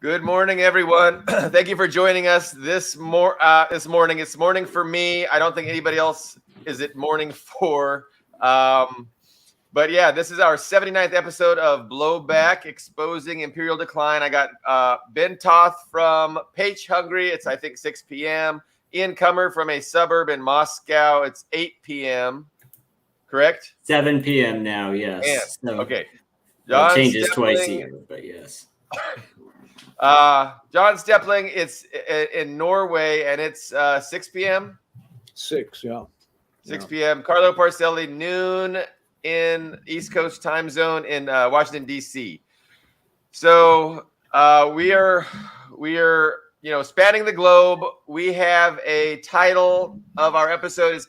Good morning, everyone. Thank you for joining us this morning. It's morning for me. I don't think anybody else is it morning for. But yeah, this is our 79th episode of Blowback, exposing Imperial Decline. I got Ben Toth from Page Hungary. It's, I think, 6 p.m. Ian Cummer from a suburb in Moscow. It's 8 p.m. Correct? 7 p.m. now, yes. So, okay. John changes twice a year, but yes. John Steppling, it's in Norway, and it's 6 p.m. 6 p.m. Carlo Parcelli, noon in East Coast time zone in Washington, D.C. So we are spanning the globe. We have a title of our episode is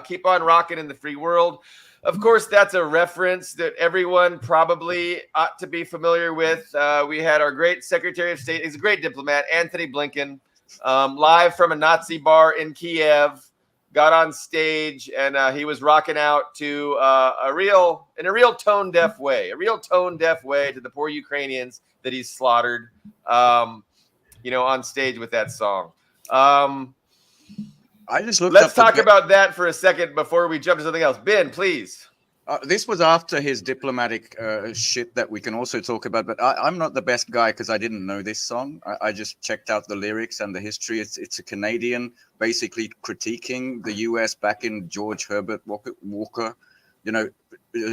Keep on Rockin' in the Free World. Of course, that's a reference that everyone probably ought to be familiar with. We had our great Secretary of State, he's a great diplomat, Anthony Blinken, live from a Nazi bar in Kiev, got on stage, and he was rocking out to a real tone-deaf way, to the poor Ukrainians that he's slaughtered, on stage with that song. I just looked. Let's talk about that for a second before we jump to something else. Ben, please. This was after his diplomatic shit that we can also talk about, but I'm not the best guy because I didn't know this song. I just checked out the lyrics and the history. It's a Canadian basically critiquing the U.S. back in George Herbert Walker,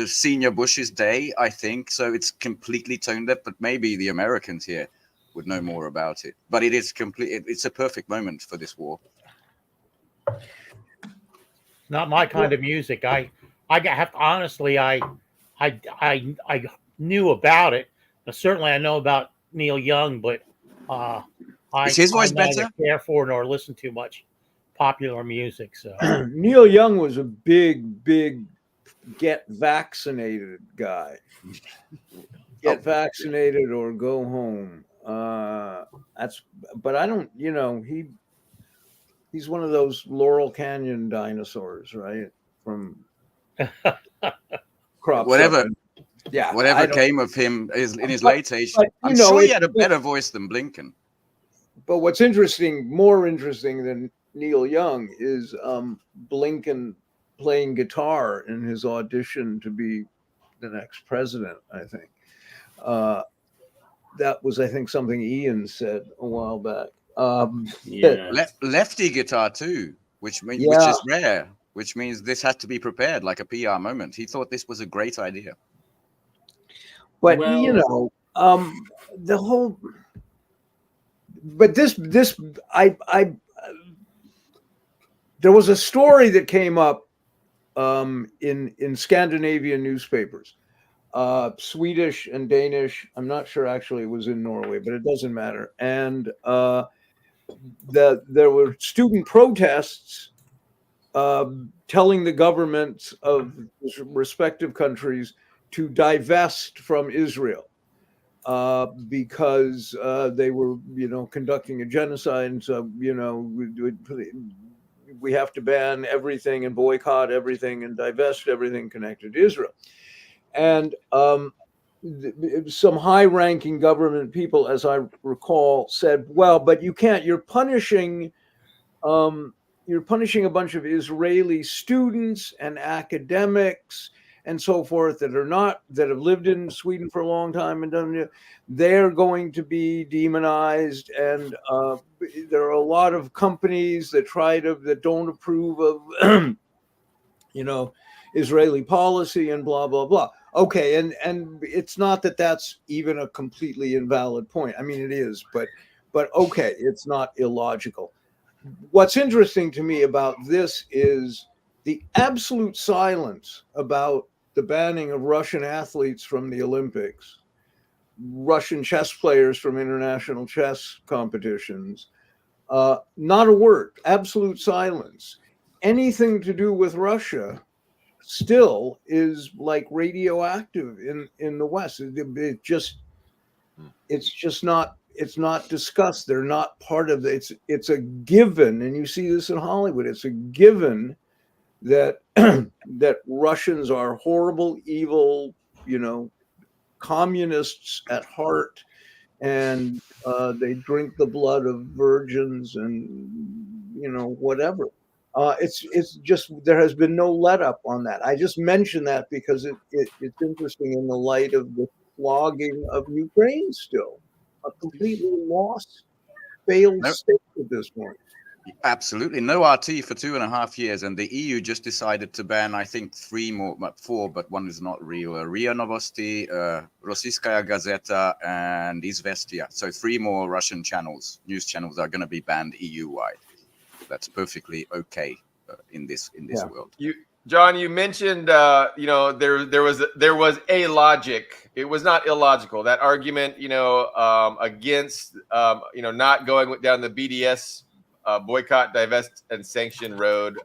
Senior Bush's day, I think. So it's completely tone deaf, but maybe the Americans here would know more about it. But it is it's a perfect moment for this war. Not my kind of music. I have to, honestly, I knew about it. Certainly, I know about Neil Young, but is his voice better? Neither care for nor listen to much popular music. So Neil Young was a big get vaccinated guy. Get vaccinated or go home. But I don't. He's one of those Laurel Canyon dinosaurs, right? From crops. Whatever came of him in his late age. I'm sure he had a better voice than Blinken. But what's more interesting than Neil Young is Blinken playing guitar in his audition to be the next president, I think. That was, I think, something Ian said a while back. Lefty guitar too, which is rare, which means this has to be prepared like a PR moment. He thought this was a great idea. But the whole, but this there was a story that came up in Scandinavian newspapers, Swedish and Danish. I'm not sure actually it was in Norway, but it doesn't matter. And there were student protests telling the governments of respective countries to divest from Israel because they were, conducting a genocide. And so, we have to ban everything and boycott everything and divest everything connected to Israel. And some high-ranking government people, as I recall, said, "Well, but you can't. You're punishing a bunch of Israeli students and academics and so forth that have lived in Sweden for a long time and done. They're going to be demonized, and there are a lot of companies that don't approve of, Israeli policy and blah blah blah." Okay, and it's not that that's even a completely invalid point. I mean, it is, but okay, it's not illogical. What's interesting to me about this is the absolute silence about the banning of Russian athletes from the Olympics, Russian chess players from international chess competitions. Not a word, absolute silence. Anything to do with Russia still is like radioactive in the West. It's not discussed. They're not part of it. It's a given, and you see this in Hollywood. It's a given that that Russians are horrible, evil, communists at heart, and they drink the blood of virgins and whatever. It's just there has been no let up on that. I just mention that because it's interesting in the light of the flogging of Ukraine, still a completely lost, failed No. state at this point. Absolutely. No RT for 2.5 years. And the EU just decided to ban, I think, four, but one is not real. RIA Novosti, Rossiyskaya Gazeta, and Izvestia. So 3 more Russian channels, news channels, are going to be banned EU-wide. That's perfectly okay in this world. John, you mentioned there was a logic. It was not illogical. That argument, against not going down the BDS boycott, divest, and sanction road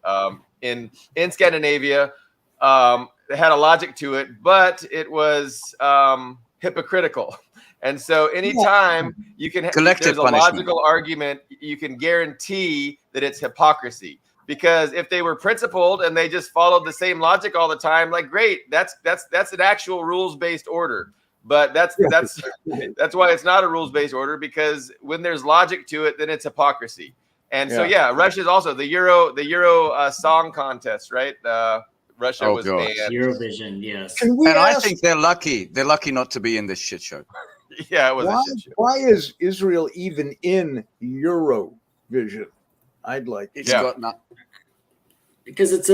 in Scandinavia. It had a logic to it, but it was hypocritical. And so anytime you can Collective there's a punishment. logical argument, you can guarantee that it's hypocrisy. Because if they were principled and they just followed the same logic all the time, like great, that's an actual rules-based order. But that's why it's not a rules-based order, because when there's logic to it, then it's hypocrisy. And so Russia's also the Euro song contest, right? Russia was banned. Eurovision, yes. And I think they're lucky. They're lucky not to be in this shit show. Yeah, it was a shit show. Why is Israel even in Eurovision? I'd like. It's got not. Because it's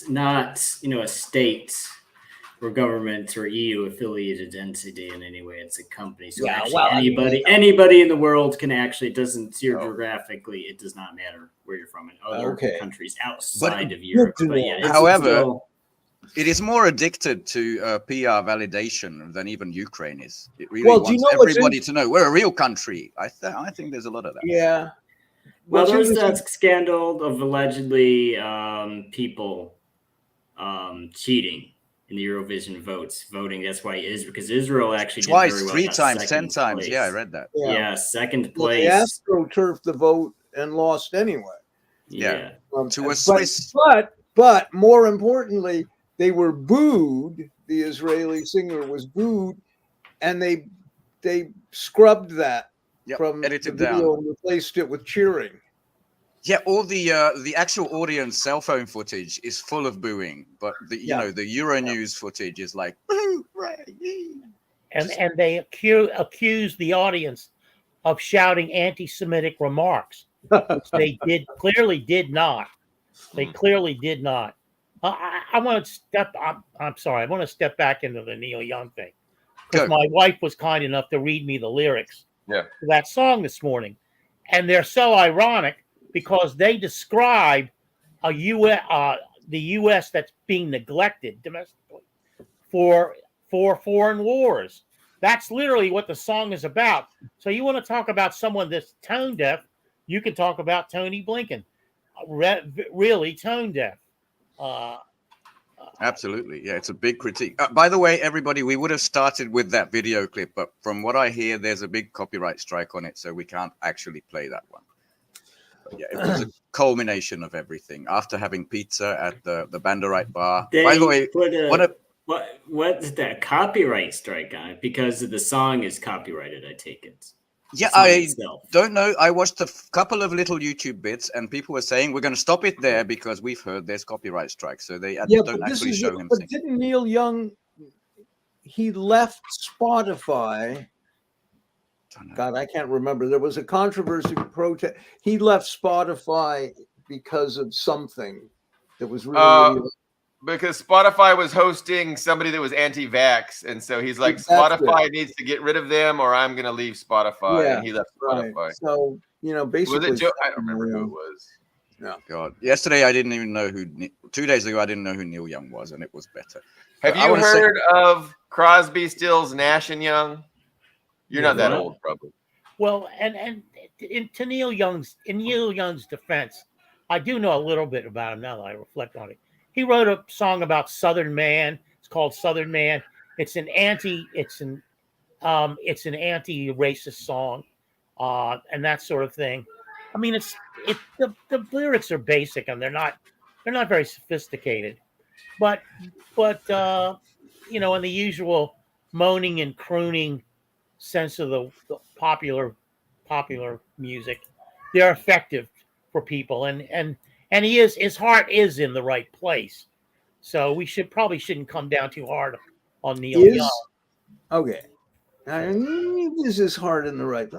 not a state or government or EU affiliated entity in any way. It's a company. So anybody in the world can actually. It doesn't geographically. It does not matter where you're from in other countries outside of Europe. But however, it is more addicted to PR validation than even Ukraine is. It really wants everybody to know we're a real country. I think there's a lot of that. Yeah. Well, there's that scandal of allegedly people cheating in the Eurovision voting. That's why because Israel actually twice, did very well, 3 times, 10 times. place. Yeah, I read that. Yeah, second place. They astroturfed the vote and lost anyway. Yeah, to a Swiss. But more importantly, they were booed. The Israeli singer was booed, and they scrubbed that. From edited the video and replaced it with cheering. Yeah, all the actual audience cell phone footage is full of booing, but the Euronews footage is like boo, right. And they accuse the audience of shouting anti-Semitic remarks, which they clearly did not. They clearly did not. I want to step. I'm sorry. I want to step back into the Neil Young thing, because my wife was kind enough to read me the lyrics. To that song this morning, and they're so ironic because they describe the U.S. that's being neglected domestically for foreign wars. That's literally what the song is about. So you want to talk about someone that's tone deaf? You can talk about Tony Blinken, really tone deaf. Absolutely. Yeah, it's a big critique. By the way, everybody, we would have started with that video clip, but from what I hear, there's a big copyright strike on it, so we can't actually play that one. But yeah, it was a culmination of everything. After having pizza at the Banderite bar. By the way, what's that copyright strike on it? Because the song is copyrighted, I take it. Yeah, I don't know. I watched a couple of little YouTube bits, and people were saying we're going to stop it there because we've heard there's copyright strikes. So they don't actually show him. But didn't Neil Young? He left Spotify. God, I can't remember. There was a controversy protest. He left Spotify because of something that was really. Because Spotify was hosting somebody that was anti-vax, and so he's like, Spotify needs to get rid of them, or I'm going to leave Spotify. Yeah, and he left Spotify. Right. So basically, was it I don't remember who it was. No, God. Yesterday, I didn't even know who. 2 days ago, I didn't know who Neil Young was, and it was better. Have you heard of Crosby, Stills, Nash and Young? You're not that old, probably. Well, and to Neil Young's defense, I do know a little bit about him now that I reflect on it. He wrote a song about Southern Man. It's called Southern Man. It's an anti-racist song, and that sort of thing. I mean, the lyrics are basic and they're not very sophisticated, but in the usual moaning and crooning sense of the popular music, they're effective for people, and his heart is in the right place. So we shouldn't come down too hard on Neil Young. Okay. This is hard in the right.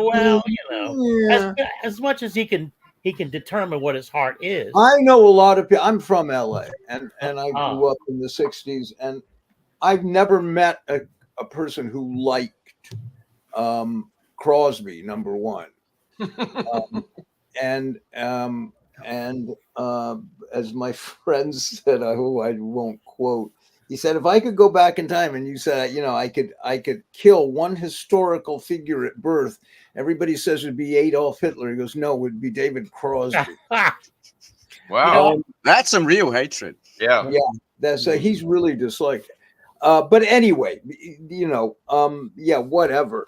Well, as much as he can determine what his heart is. I know a lot of people. I'm from LA, and I grew up in the '60s, and I've never met a person who liked Crosby, number one, and as my friend said, I won't quote. He said, if I could go back in time and you said, I could kill one historical figure at birth, everybody says it'd be Adolf Hitler. He goes, no, it would be David Crosby. Wow. That's some real hatred. Yeah. Yeah. That's he's really disliked. But anyway, whatever.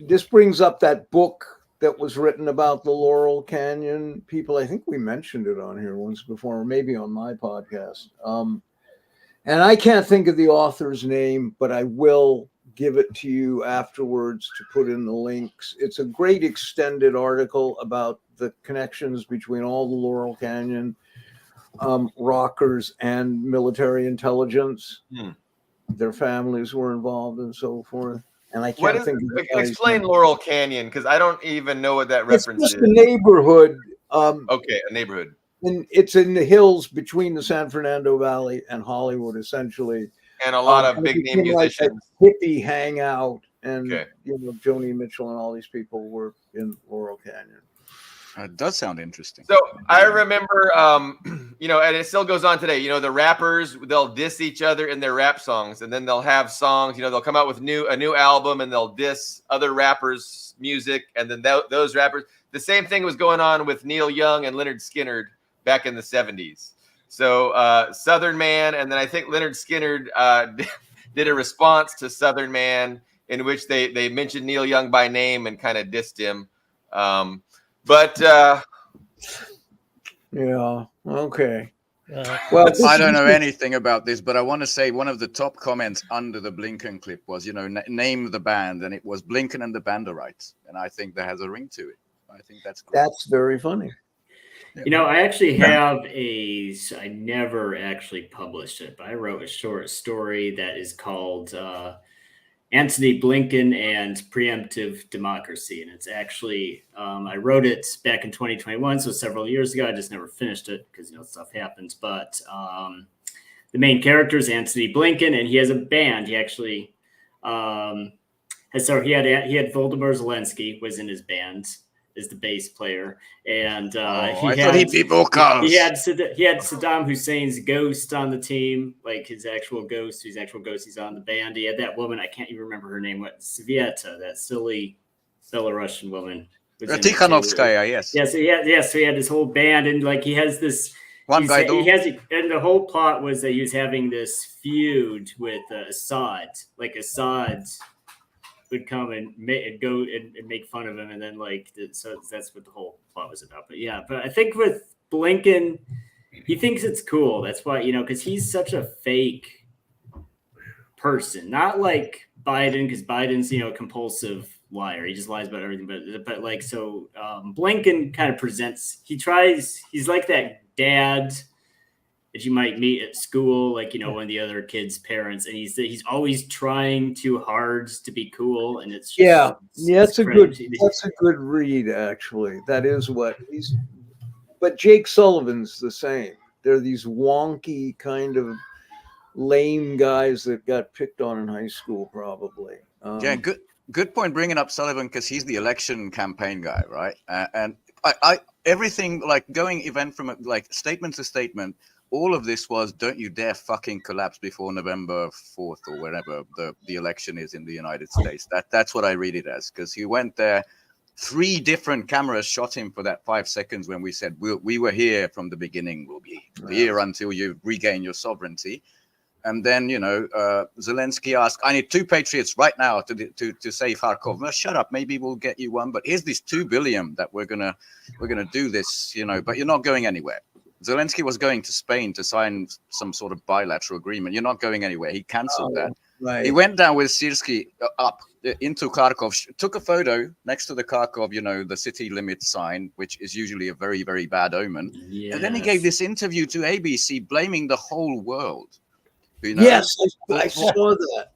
This brings up that book that was written about the Laurel Canyon people. I think we mentioned it on here once before, or maybe on my podcast. And I can't think of the author's name, but I will give it to you afterwards to put in the links. It's a great extended article about the connections between all the Laurel Canyon rockers and military intelligence. Their families were involved and so forth. And I can't think of explain Laurel Canyon, because I don't even know what that reference is. It's just a neighborhood. Okay, a neighborhood. And it's in the hills between the San Fernando Valley and Hollywood, essentially. And a lot of big name musicians. Like a hippie hangout, and Joni Mitchell and all these people were in Laurel Canyon. It does sound interesting. So I remember, and it still goes on today. The rappers, they'll diss each other in their rap songs, and then they'll have songs. They'll come out with a new album, and they'll diss other rappers' music, and then those rappers. The same thing was going on with Neil Young and Lynyrd Skynyrd back in the '70s. So Southern Man, and then I think Lynyrd Skynyrd did a response to Southern Man in which they mentioned Neil Young by name and kind of dissed him. But okay. Well, I don't know anything about this, but I want to say one of the top comments under the Blinken clip was, name the band, and it was Blinken and the Banderites, and I think that has a ring to it. I think that's great. That's very funny. I actually have I never actually published it, but I wrote a short story that is called Antony Blinken and Preemptive Democracy. And it's actually, I wrote it back in 2021, so several years ago. I just never finished it because, stuff happens. But the main character is Antony Blinken, and he has a band. He actually he had Volodymyr Zelensky was in his band as the bass player, and he'd be vocals. He had Saddam Hussein's ghost on the team, like his actual ghost. He's on the band. He had that woman, I can't even remember her name, Svieta, that silly Belarusian woman. Tikhanovskaya, yes. Yeah, so he had this whole band, and like he has this and the whole plot was that he was having this feud with Assad. Like Assad would come and go and make fun of him, and then so that's what the whole plot was about. But I think with Blinken, he thinks it's cool. That's why, because he's such a fake person, not like Biden, because Biden's a compulsive liar. He just lies about everything. But Blinken kind of presents. He's like that dad that you might meet at school, one of the other kids' parents, and he's always trying too hard to be cool, and it's just, that's a good read, actually. That is what he's. But Jake Sullivan's the same. They're these wonky kind of lame guys that got picked on in high school, probably. Good point bringing up Sullivan, because he's the election campaign guy, right? And I everything going event from statement to statement. All of this was, don't you dare fucking collapse before November 4th or wherever the election is in the United States. That's what I read it as, because he went there. 3 different cameras shot him for that 5 seconds when we said we were here from the beginning. We'll be here until you regain your sovereignty. And then, Zelensky asked, I need 2 patriots right now to save Kharkov. No, shut up. Maybe we'll get you one. But here's this $2 billion that we're gonna do this, but you're not going anywhere. Zelensky was going to Spain to sign some sort of bilateral agreement. You're not going anywhere. He cancelled that. Right. He went down with Syrskyi up into Kharkov, took a photo next to the Kharkov, the city limit sign, which is usually a very, very bad omen. Yes. And then he gave this interview to ABC, blaming the whole world. Yes, I saw that.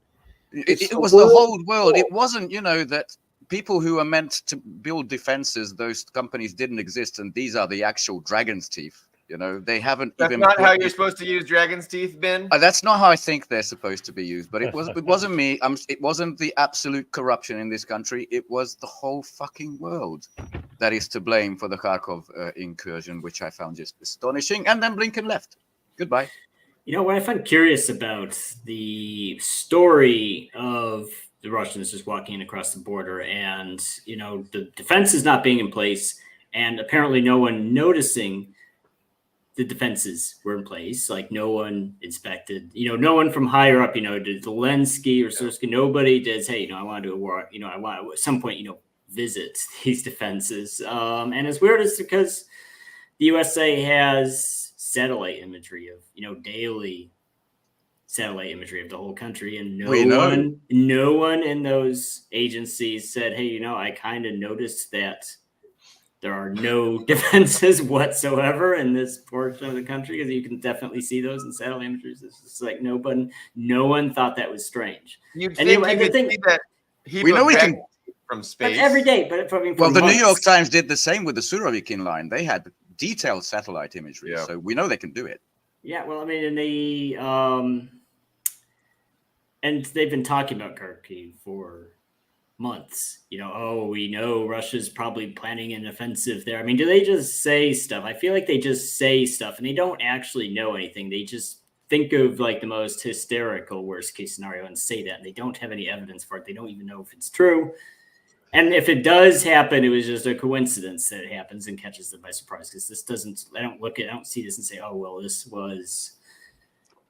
It was the whole world. It wasn't, that people who are meant to build defenses, those companies didn't exist, and these are the actual dragon's teeth. They haven't. That's even not how you're supposed to use dragon's teeth, Ben. That's not how I think they're supposed to be used. But it wasn't me. It wasn't the absolute corruption in this country. It was the whole fucking world that is to blame for the Kharkov incursion, which I found just astonishing. And then Blinken left. Goodbye. What I find curious about the story of the Russians just walking across the border and, the defense is not being in place and apparently no one noticing the defenses were in place. Like no one inspected, no one from higher up, did Zelensky or Syrskyi, nobody did say, I want to do a war, I want to at some point, visit these defenses. And as weird as because the USA has satellite imagery of, daily satellite imagery of the whole country. And no one in those agencies said, hey, I kind of noticed that there are no defenses whatsoever in this portion of the country, because you can definitely see those in satellite images. It's just like no one thought that was strange. You'd think you could see that we know we can from space every day, but the New York Times did the same with the Surovikin line. They had detailed satellite imagery, so we know they can do it. Yeah, well, I mean, and they and they've been talking about Kharkiv for months. We know Russia's probably planning an offensive there. I mean, do they just say stuff? I feel like they just say stuff and they don't actually know anything. They just think of like the most hysterical worst case scenario and say that. And they don't have any evidence for it. They don't even know if it's true. And if it does happen, it was just a coincidence that it happens and catches them by surprise. Because I don't see this and say, oh, well,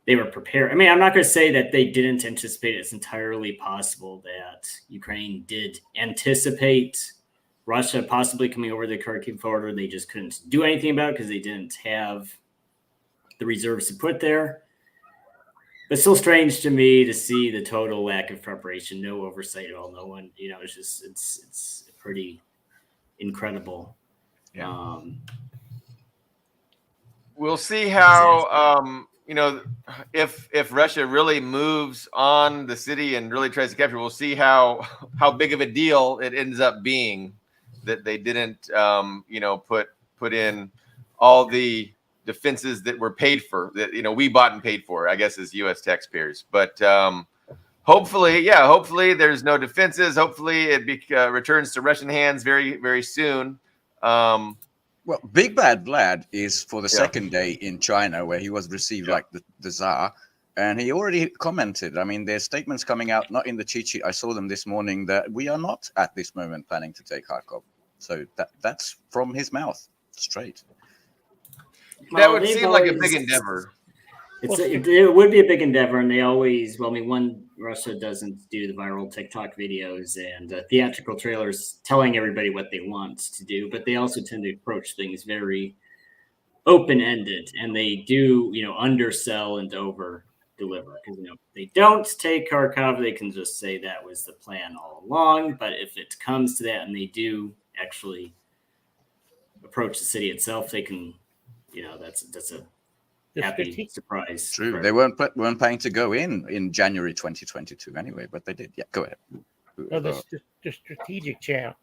they were prepared. I mean, I'm not going to say that they didn't anticipate. It's entirely possible that Ukraine did anticipate Russia possibly coming over the Kharkiv border. They just couldn't do anything about it because they didn't have the reserves to put there. But still strange to me to see the total lack of preparation, no oversight at all. No one, it's pretty incredible. Yeah. We'll see how, if Russia really moves on the city and really tries to capture, we'll see how big of a deal it ends up being that they didn't, put in all the defenses that were paid for, that we bought and paid for, I guess, as U.S. taxpayers. But hopefully there's no defenses. Hopefully it returns to Russian hands very, very soon. Well, Big Bad Vlad is for the second day in China, where he was received like the Tsar, and he already commented. I mean, there's statements coming out, not in the cheat sheet. I saw them this morning, that we are not at this moment planning to take Kharkov. So that's from his mouth, straight. That would seem like a big endeavor. It would be a big endeavor, and they always, Russia doesn't do the viral TikTok videos and theatrical trailers telling everybody what they want to do, but they also tend to approach things very open-ended, and they do, undersell and over-deliver. Because, they don't take Kharkov, they can just say that was the plan all along, but if it comes to that and they do actually approach the city itself, they can, that's a happy surprise. True. They weren't planning to go in January 2022 anyway, but they did. Yeah, go ahead. No, the strategic channel,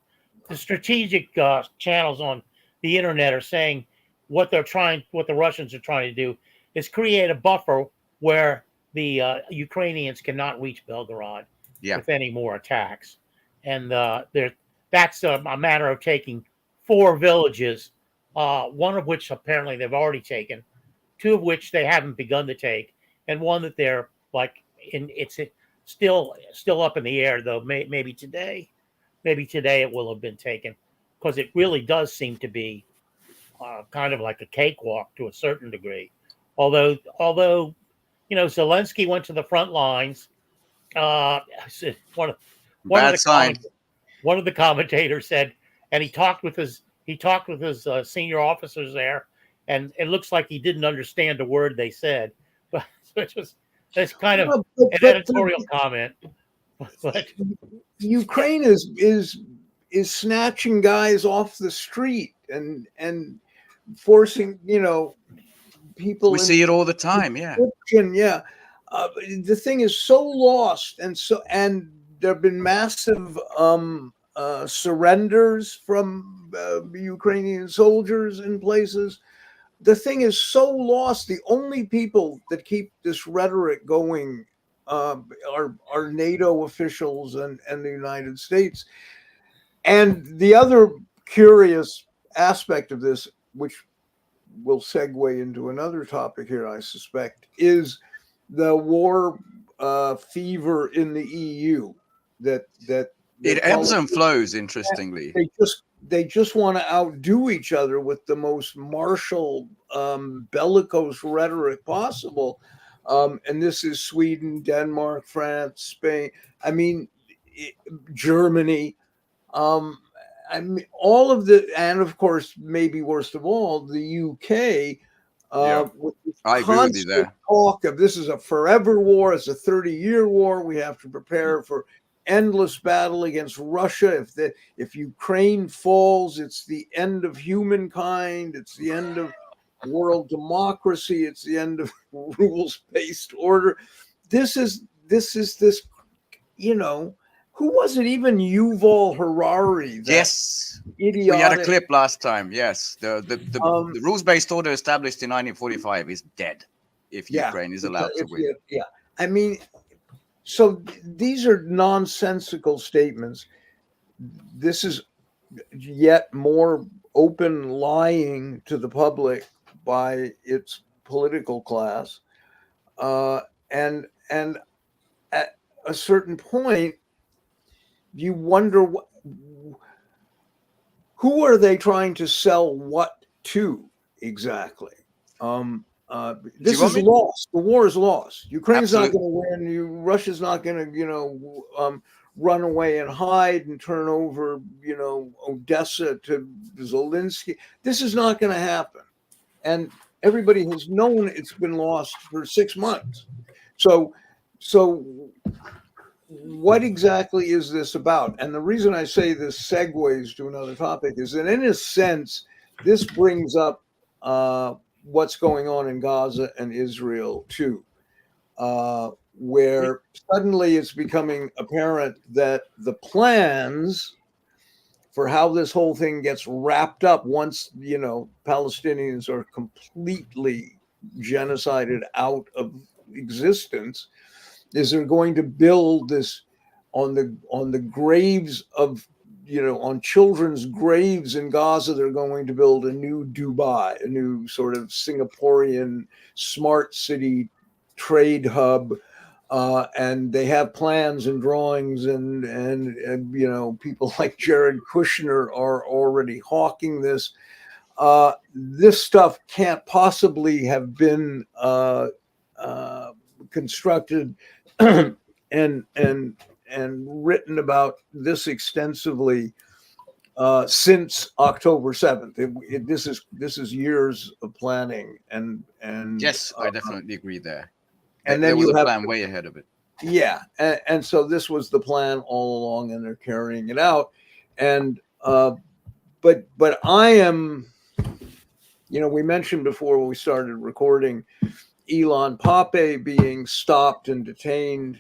the strategic channels on the internet are saying what the Russians are trying to do is create a buffer where the Ukrainians cannot reach Belgorod with any more attacks, and that's a matter of taking 4 villages, one of which apparently they've already taken, 2 of which they haven't begun to take, and one that they're it's still up in the air, though. Maybe today it will have been taken, because it really does seem to be kind of like a cakewalk to a certain degree. Although Zelensky went to the front lines. One of the commentators said, and he talked with his senior officers there, and it looks like he didn't understand a word they said. But that's kind of Well, an editorial comment. But Ukraine is snatching guys off the street and forcing, people. We see it all the time. Yeah. Yeah. The thing is so lost, and there have been massive surrenders from Ukrainian soldiers in places. The thing is so lost. The only people that keep this rhetoric going are NATO officials and the United States. And the other curious aspect of this, which will segue into another topic here, I suspect, is the war fever in the EU. That it ebbs and flows. Interestingly, they just want to outdo each other with the most martial, bellicose rhetoric possible. And this is Sweden, Denmark, France, Spain. I mean, Germany. I mean, all of and of course, maybe worst of all, the UK. I agree with you there. Talk of this is a forever war. It's a 30-year war. We have to prepare for endless battle against Russia. If Ukraine falls, it's the end of humankind. It's the end of world democracy. It's the end of rules-based order. This is who was it? Even Yuval Harari. Yes, idiotic. We had a clip last time. Yes, the rules-based order established in 1945 is dead if Ukraine is allowed to win. Yeah, I mean, so these are nonsensical statements. This is yet more open lying to the public by its political class, and at a certain point, you wonder who are they trying to sell what to exactly? This is lost. The war is lost. Ukraine's not going to win. Russia's not going to, run away and hide and turn over, Odessa to Zelensky. This is not going to happen. And everybody has known it's been lost for 6 months. So what exactly is this about? And the reason I say this segues to another topic is that, in a sense, this brings up what's going on in Gaza and Israel too, where suddenly it's becoming apparent that the plans for how this whole thing gets wrapped up once, Palestinians are completely genocided out of existence, is they're going to build this on the graves of, on children's graves in Gaza. They're going to build a new Dubai, a new sort of Singaporean smart city trade hub. And they have plans and drawings and people like Jared Kushner are already hawking this. This stuff can't possibly have been constructed and written about this extensively since October 7th. This is years of planning and yes, I definitely agree there. And there then was you a have plan way ahead of it. Yeah, and so this was the plan all along, and they're carrying it out. And but I am, we mentioned before when we started recording, Elon Pape being stopped and detained,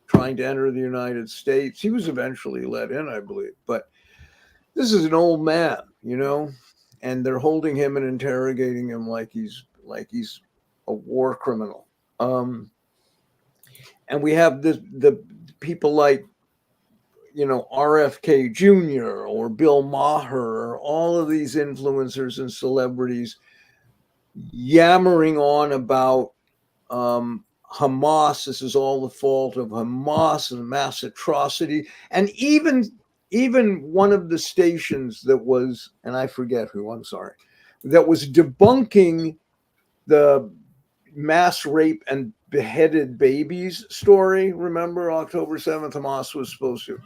trying to enter the United States. He was eventually let in, I believe. But this is an old man, and they're holding him and interrogating him like he's a war criminal. And we have the people like, RFK Jr. or Bill Maher, or all of these influencers and celebrities yammering on about Hamas. This is all the fault of Hamas and mass atrocity. And even one of the stations that was, and I forget who, I'm sorry, that was debunking the mass rape and beheaded babies story. Remember, October 7th, Hamas was supposed to.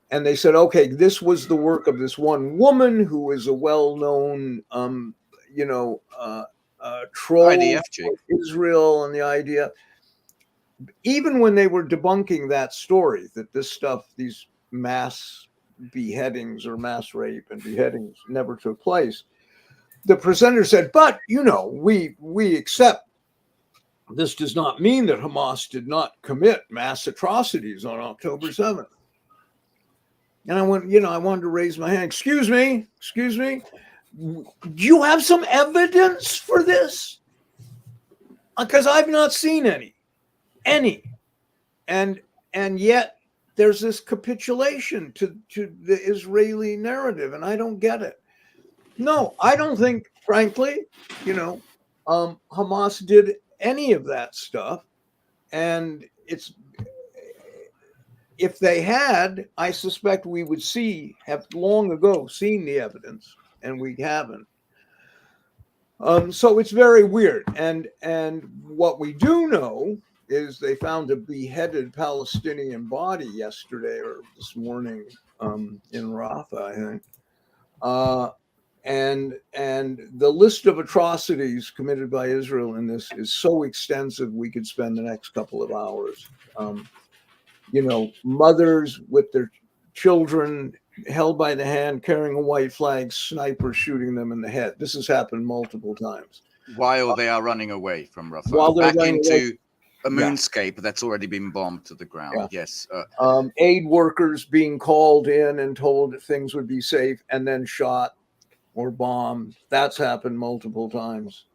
And they said, okay, this was the work of this one woman who is a well-known, troll IDF chick. Israel and the idea. Even when they were debunking that story, that this stuff, these mass beheadings or mass rape and beheadings never took place, the presenter said, but, we accept this does not mean that Hamas did not commit mass atrocities on October 7th. And I went, I wanted to raise my hand. Excuse me. Do you have some evidence for this? Because I've not seen any. And yet there's this capitulation to the Israeli narrative, and I don't get it. No, I don't think, frankly, Hamas did any of that stuff. And if they had, I suspect we would have long ago seen the evidence, and we haven't. So it's very weird. And what we do know is they found a beheaded Palestinian body yesterday or this morning in Rafah, I think. And the list of atrocities committed by Israel in this is so extensive we could spend the next couple of hours. Mothers with their children held by the hand, carrying a white flag, sniper shooting them in the head. This has happened multiple times. While they are running away from Rafah. While they're back running into away. a moonscape that's already been bombed to the ground. Yeah. Yes. Aid workers being called in and told that things would be safe and then shot or bombed. That's happened multiple times.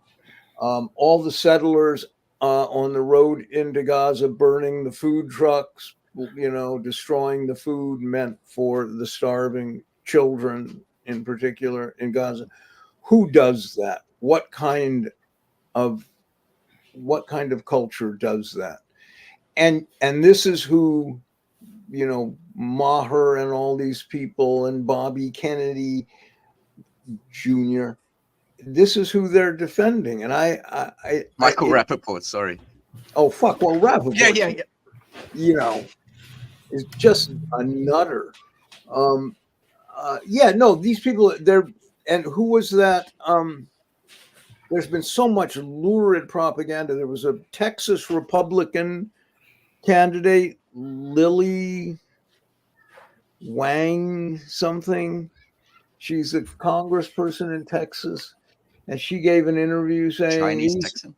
All the settlers on the road into Gaza burning the food trucks, destroying the food meant for the starving children in particular in Gaza. Who does that? What kind of culture does that? And this is who, Maher and all these people and Bobby Kennedy Jr., this is who they're defending. And Michael Rappaport, sorry. Oh, fuck. Well, Rappaport. Yeah. Is just a nutter. These people, and who was that? There's been so much lurid propaganda. There was a Texas Republican candidate, Lily Wang something. She's a congressperson in Texas, and she gave an interview saying Chinese Texan.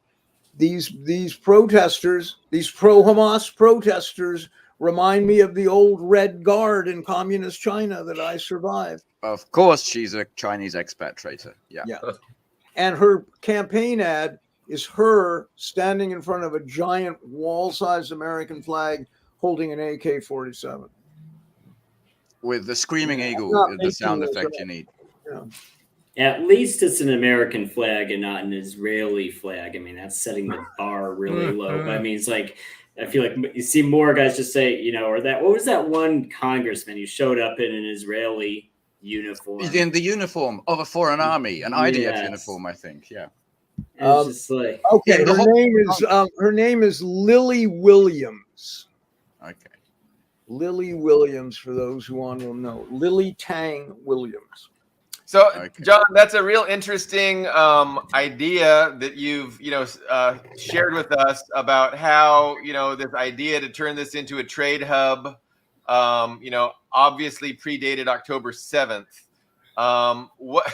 These protesters, these pro-Hamas protesters, remind me of the old Red Guard in communist China that I survived. Of course, she's a Chinese expat traitor. Yeah. And her campaign ad is her standing in front of a giant wall-sized American flag holding an AK-47. With the screaming eagle, the sound effect you need. At least it's an American flag and not an Israeli flag. I mean, that's setting the bar really low. But I mean, it's like, I feel like you see more guys just say, or that, what was that one congressman who showed up in an Israeli uniform? In the uniform of a foreign army, an IDF uniform, I think. Yeah. And it's just like, okay, her name is Lily Williams. Okay. Lily Williams, for those who want to know. Lily Tang Williams. So, John, that's a real interesting idea that you've, shared with us about how, this idea to turn this into a trade hub, obviously predated October 7th. What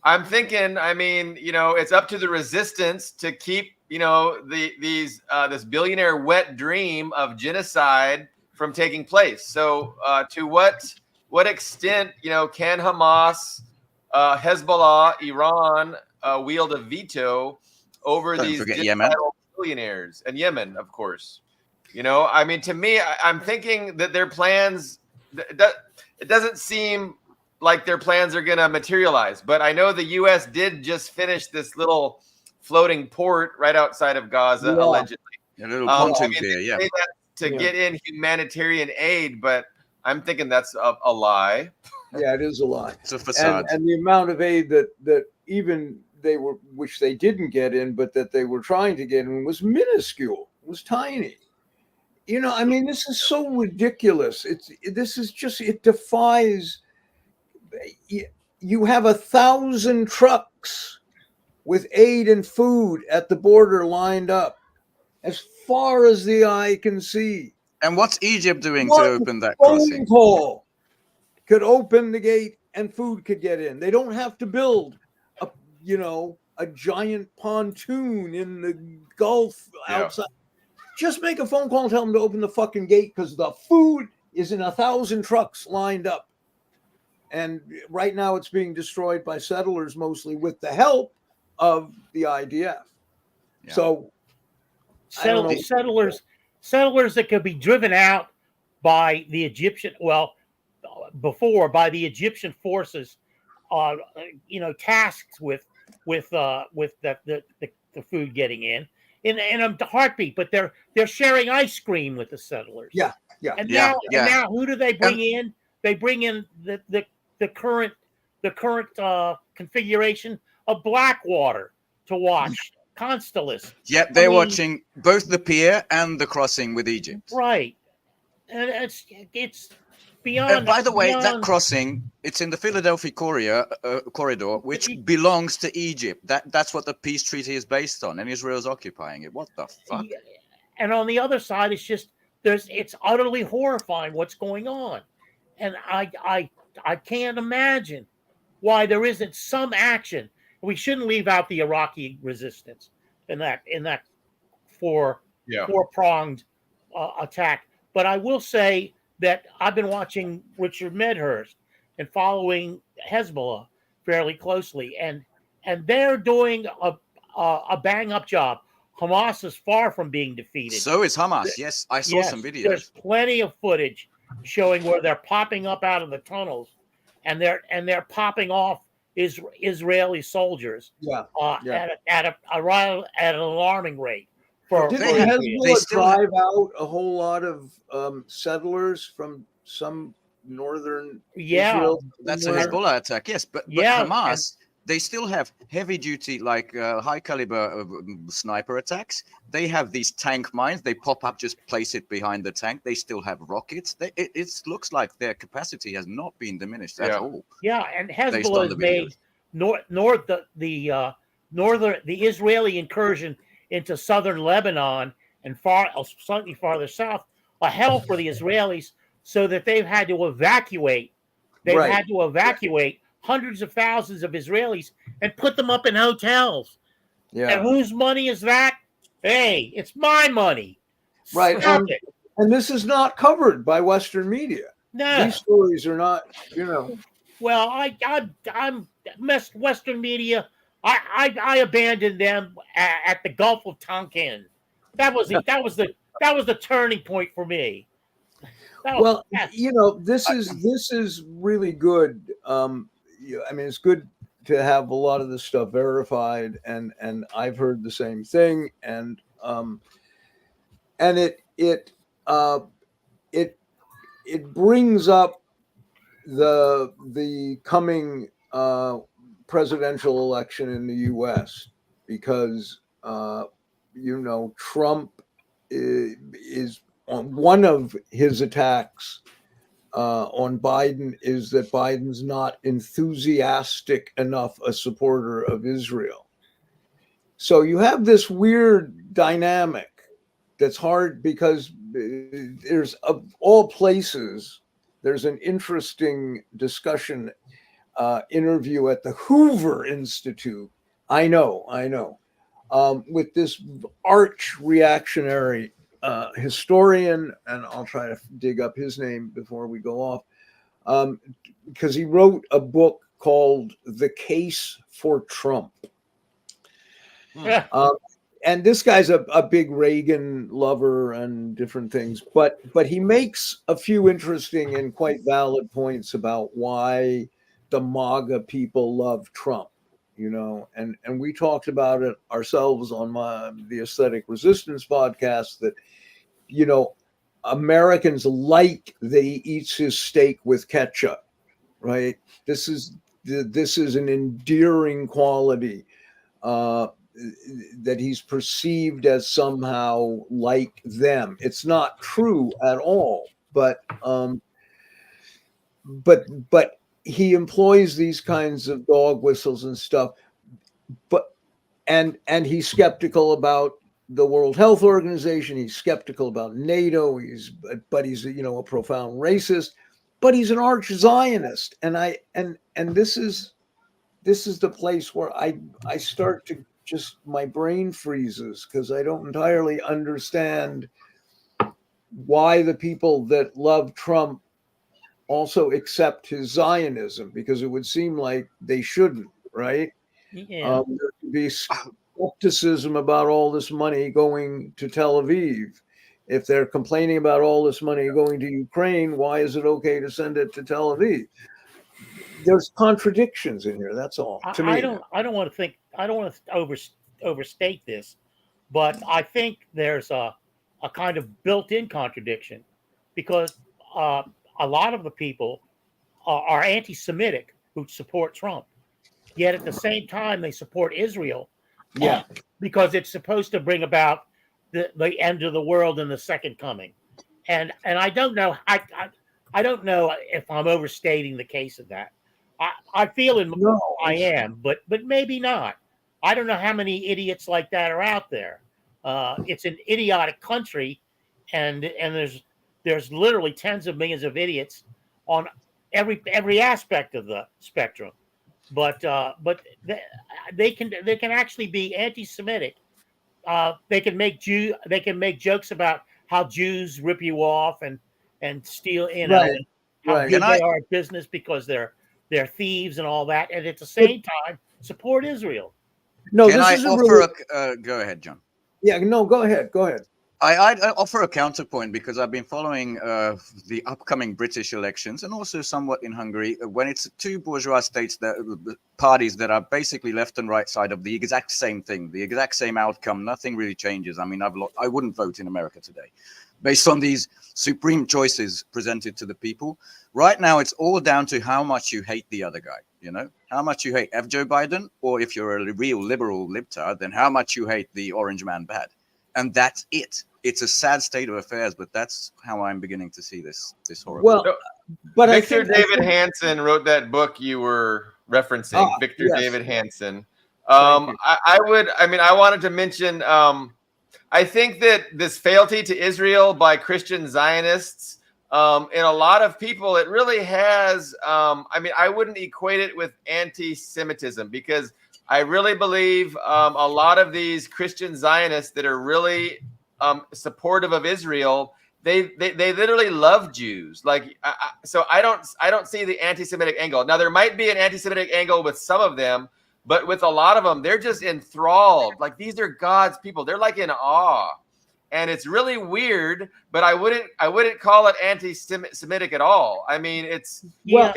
I'm thinking, it's up to the resistance to keep, this billionaire wet dream of genocide from taking place. So, to what extent, can Hamas, Hezbollah, Iran wield a veto over these billionaires, and Yemen, of course? To me, I'm thinking that their plans, it doesn't seem like their plans are going to materialize. But I know the U.S. did just finish this little floating port right outside of Gaza, allegedly. A little pontoon pier, get in humanitarian aid, but I'm thinking that's a lie. Yeah, it is a lie. It's a facade. And the amount of aid that even which they didn't get in, but that they were trying to get in was minuscule. It was tiny. This is so ridiculous. It defies. You have 1,000 trucks with aid and food at the border lined up as far as the eye can see. And what's Egypt doing to One open that phone crossing? call could open the gate and food could get in. They don't have to build a giant pontoon in the Gulf outside. Just make a phone call and tell them to open the fucking gate because the food is in 1,000 trucks lined up. And right now it's being destroyed by settlers mostly with the help of the IDF. Yeah. So settlers that could be driven out by the Egyptian, by the Egyptian forces, tasked with the food getting in a heartbeat, but they're sharing ice cream with the settlers. Yeah. And now who do they bring in? They bring in the current configuration of Blackwater to watch Constellus. Yeah, they're watching both the pier and the crossing with Egypt. Right. And it's beyond. By the way, that crossing, it's in the Philadelphia corridor, which belongs to Egypt. That's what the peace treaty is based on, and Israel's occupying it. What the fuck? And on the other side, it's utterly horrifying what's going on, and I can't imagine why there isn't some action. We shouldn't leave out the Iraqi resistance in that four-pronged attack. But I will say that I've been watching Richard Medhurst and following Hezbollah fairly closely, and they're doing a bang-up job. Hamas is far from being defeated. So is Hamas. Yes, I saw some videos. There's plenty of footage showing where they're popping up out of the tunnels, and they're popping off Israeli soldiers. At an alarming rate. Did Hezbollah drive out a whole lot of settlers from some northern Israel? That's a Hezbollah attack, yes. But Hamas, they still have heavy duty, like high caliber sniper attacks. They have these tank mines. They pop up, just place it behind the tank. They still have rockets. It looks like their capacity has not been diminished at all. Yeah, and Hezbollah has made the Israeli incursion into southern Lebanon and slightly farther south, a hell for the Israelis, so that they've had to evacuate. Had to evacuate hundreds of thousands of Israelis and put them up in hotels. Yeah. And whose money is that? Hey, it's my money. Right. And this is not covered by Western media. No. These stories are not, Well, I'm Western media. I abandoned them at the Gulf of Tonkin. That was the turning point for me. This is really good. It's good to have a lot of this stuff verified, and I've heard the same thing, and it brings up the coming presidential election in the U.S. because Trump is on one of his attacks on Biden is that Biden's not enthusiastic enough a supporter of Israel. So you have this weird dynamic that's hard because there's, of all places, there's an interesting discussion interview at the Hoover Institute. I know. With this arch reactionary historian, and I'll try to dig up his name before we go off, because he wrote a book called The Case for Trump. And this guy's a big Reagan lover and different things, but he makes a few interesting and quite valid points about why the MAGA people love Trump, and we talked about it ourselves on the Aesthetic Resistance podcast that, Americans like that he eats his steak with ketchup, right? This is an endearing quality that he's perceived as somehow like them. It's not true at all, but he employs these kinds of dog whistles and stuff. But and he's skeptical about the World Health Organization. He's skeptical about NATO. But he's a profound racist. But he's an arch Zionist, and this is the place where I start to just, my brain freezes, because I don't entirely understand why the people that love Trump also accept his Zionism, because it would seem like they shouldn't, right? Yeah. There could be skepticism about all this money going to Tel Aviv. If they're complaining about all this money going to Ukraine, why is it okay to send it to Tel Aviv? There's contradictions in here. That's all. To me, I don't want to overstate this, but I think there's a kind of built-in contradiction, because a lot of the people are anti-Semitic who support Trump, yet at the same time they support Israel. Yeah, because it's supposed to bring about the end of the world and the second coming, and I don't know. I don't know if I'm overstating the case of that. I feel I am, but maybe not. I don't know how many idiots like that are out there. It's an idiotic country, and there's literally tens of millions of idiots on every aspect of the spectrum. But they can actually be anti-Semitic. They can make jokes about how Jews rip you off and steal, how good they are at business because they're thieves and all that, and at the same time support Israel. No, can I offer go ahead, John? Yeah, no, go ahead. I offer a counterpoint, because I've been following the upcoming British elections, and also somewhat in Hungary, when it's two bourgeois states, parties that are basically left and right side of the exact same thing, the exact same outcome. Nothing really changes. I mean, I wouldn't vote in America today based on these supreme choices presented to the people. Right now, it's all down to how much you hate the other guy, how much you hate Joe Biden, or if you're a real liberal libtard, then how much you hate the orange man bad. And that's it. It's a sad state of affairs, but that's how I'm beginning to see this horrible. Well, but Victor David Hansen wrote that book you were referencing. Victor David Hansen. I wanted to mention, I think that this fealty to Israel by Christian Zionists, in a lot of people, it really has, I wouldn't equate it with anti-Semitism, because I really believe a lot of these Christian Zionists that are really supportive of Israel, they literally love Jews. So I don't see the anti-Semitic angle. Now, there might be an anti-Semitic angle with some of them, but with a lot of them, they're just enthralled. Like, these are God's people. They're like in awe. And it's really weird, but I wouldn't call it anti-Semitic at all. I mean, it's you know